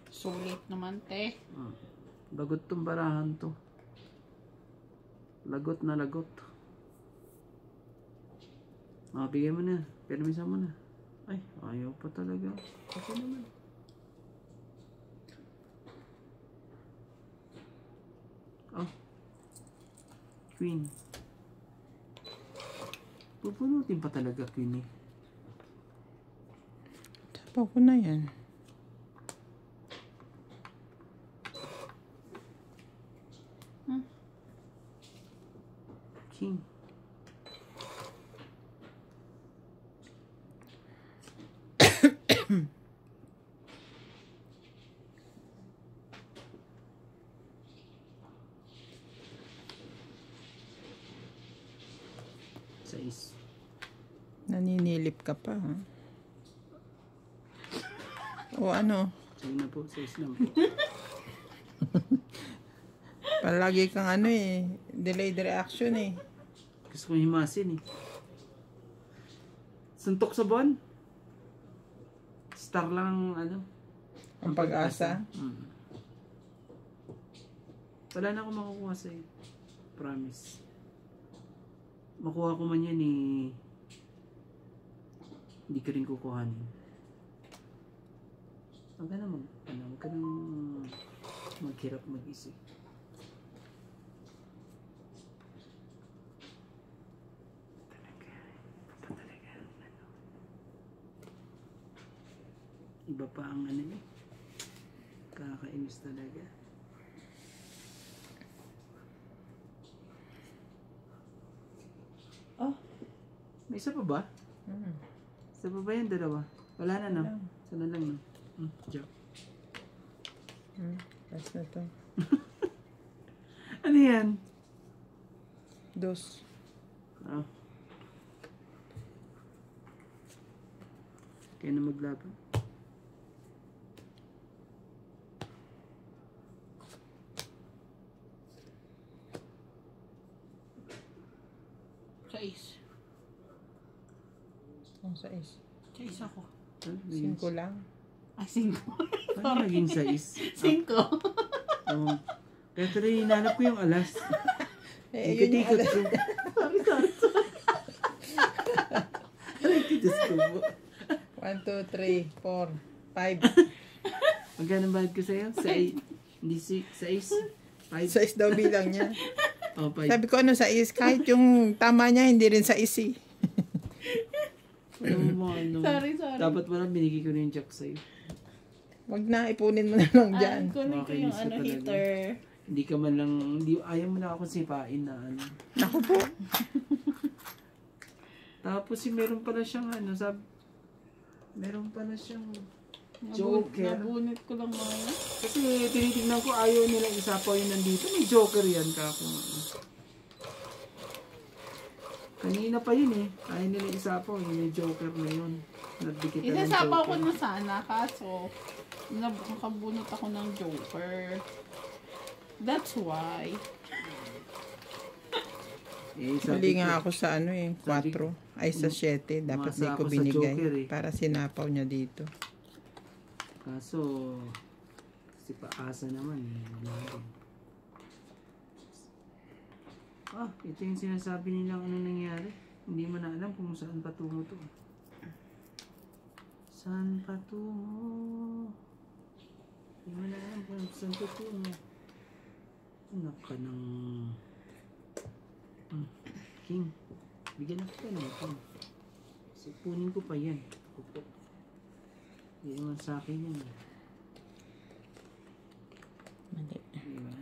Sulit naman, te. Lagot tong barahan to. Lagot na lagot. Bigay mo na. Permisan mo na. Ay, ayaw pa talaga. Okay naman. Oh. Queen. Pupunutin pa talaga, Queen eh. Tapaw ko na yan. King. Sais. Naninilip ka pa, ha? O ano? Sige na po, sais lang po. Palagi kang ano eh. Delayed reaction eh. Gusto kong himasin eh. Suntok sa buwan. Star lang ano. Ang pag-asa. Wala na akong makukuha sa'yo. Promise. Makuha ko man yan eh. Hindi ka rin kukuhanin. Huwag ka na huwag ka nang maghirap mag-isip. Iba pa ang ano eh. Kakainis talaga. Oh, may isa pa ba? Isa pa ba yan? Dalawa? Wala na no? Isa na lang no? Joke. Last na to. Ano yan? Dos. Oh. Kaya na maglaban. Sais. Ang sais. Sais ako. Cinco lang. Ay, 5. Ano naging sais? 5. Oh. Kaya tuloy hinanap ko yung alas. Eh, yun yung Ikot-ikot alas. ko. Ay, Diyos ko po. 1, 2, 3, 4, 5. Magkano bayad ko sa'yo? Hindi sais? 5? Sais daw bilang niya. Oh, 5. Sabi ko ano sais, kahit yung tama niya, hindi rin sais eh. Sorry. Dapat wala, binigay ko na yung jack sa'yo. Wag na, ipunin mo na lang dyan. Kunin ko yung Makakainis ka talaga. heater. Hindi ka man lang, ayaw mo na ako sipain na ano. Naku po. Tapos meron pala siyang meron pala siyang Joker. Nabunit ko lang mga. Kasi tinitignan ko ayaw nilang isapaw yung nandito. May Joker yan kako. Kanina pa yun eh. Ayaw nilang isapaw. Yung Joker na yun. Nagdikit na ng Isasapaw ko Joker. na sana, kaso nakabunot ako ng Joker. That's why. Eh, Mali ko, nga ako sa ano eh, 4. Ay sa 7. Dapat umasa di ko ako sa binigay. Joker eh. Para sinapaw niya dito. Kaso, kasi paasa naman eh. Wala din. Ito yung sinasabi nilang ano nangyari. Hindi mo na alam kung saan patungo to. Saan patungo? Hindi mo na alam kung saan patungo. Anak ka ng... King, bigyan ako ka ng King. Sipunin ko pa yan. Kupo. Hindi naman sa akin yan. Mali. Diba?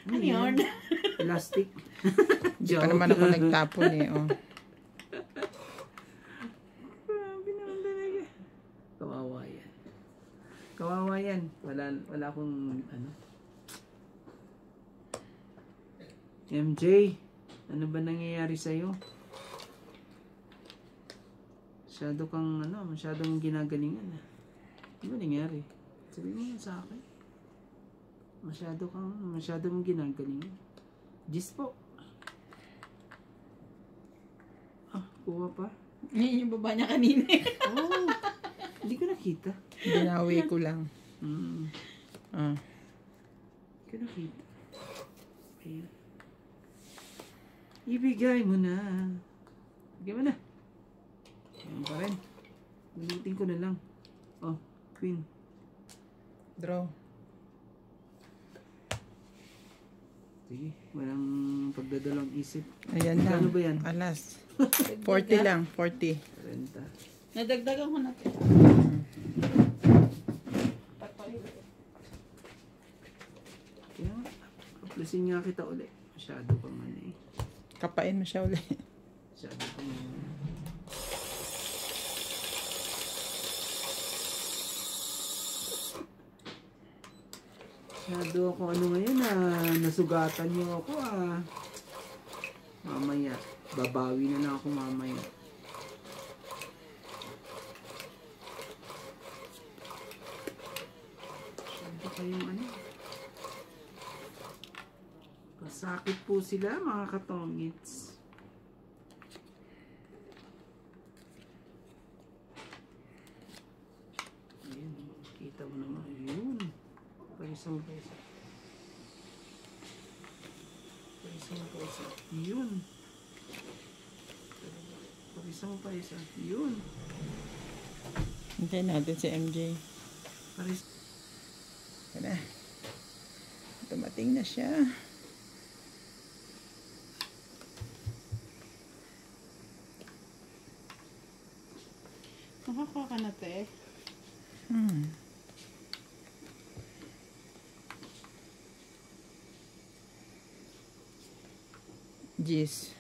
Ano yun? Plastic. Hindi pa naman ako nagtapon eh. Oh. Grabe naman talaga. Kawawa yan. Kawawa yan. Wala akong ano. MJ, ano ba nangyayari sa'yo? Masyadong ginagalingan. Ano ba nangyari? Sabihin mo yan sa akin. Masyadong ginagalingan. Gis po. Kuha pa. Yun yung baba niya kanina. Oh, hindi ko nakita. Binawi ko lang. Hindi ko nakita. Ayan. Ibigay mo na. Ibigay mo na. Ayan pa rin. Ulitin ko na lang. Oh, queen. Draw. Sige, walang pagdadalang isip. Ayan lang. Ano ba yan? Alas. 40 lang. 40. 30. Nadagdagan ko na. Kaya, kaplasin nga kita ulit. Masyado kang ano eh. Kapain mo siya ulit. Masyado kang masyado ako ano ngayon nasugatan niyo ako mamaya babawi na lang ako mamaya. Masyado kayong ano kasakit po sila mga katongits. Ayan, kita mo naman yun. Paisa mo. Yun. Paisa. Yun. Hintayin natin si MJ. Paris. Yan na. Dumating na siya. Nakakuha ka na, te. Jeez.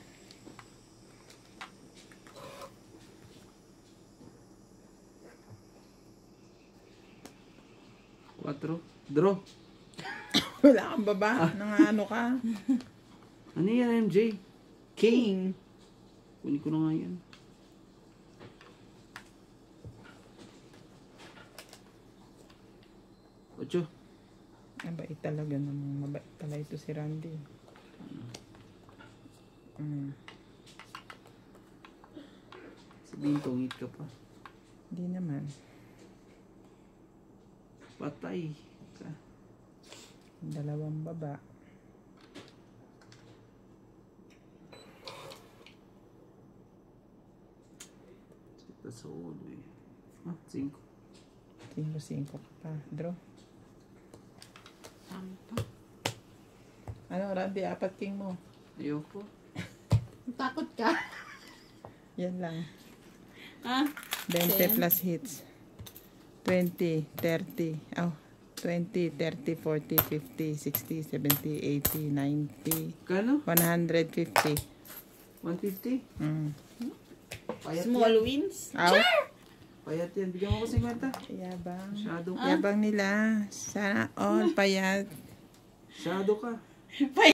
Quatro. Draw. Wala kang baba. Nang ano ka. Ano yan, MJ? King. Kunin ko na nga yan. Ocho. Mabait talaga namang. Mabait pala ito si Randy. Sabihin tungit ka pa. Hindi naman. Patay ka. Dalawang baba. Ito sa ulo eh. 5. 5-5 ka pa. Draw. Ano, Randy? 4 king mo. Ayoko. Takot ka. Yan lang. Ha? 20 plus hits. 20, 30. Oh, 20, 30, 40, 50, 60, 70, 80, 90, Kano? 150. 150? Payat Small yan. wins. Ow. Payat yan. Bigyan mo ko 50. Yabang. Shadow ka. Yabang nila. Sana all payat. Shadow ka.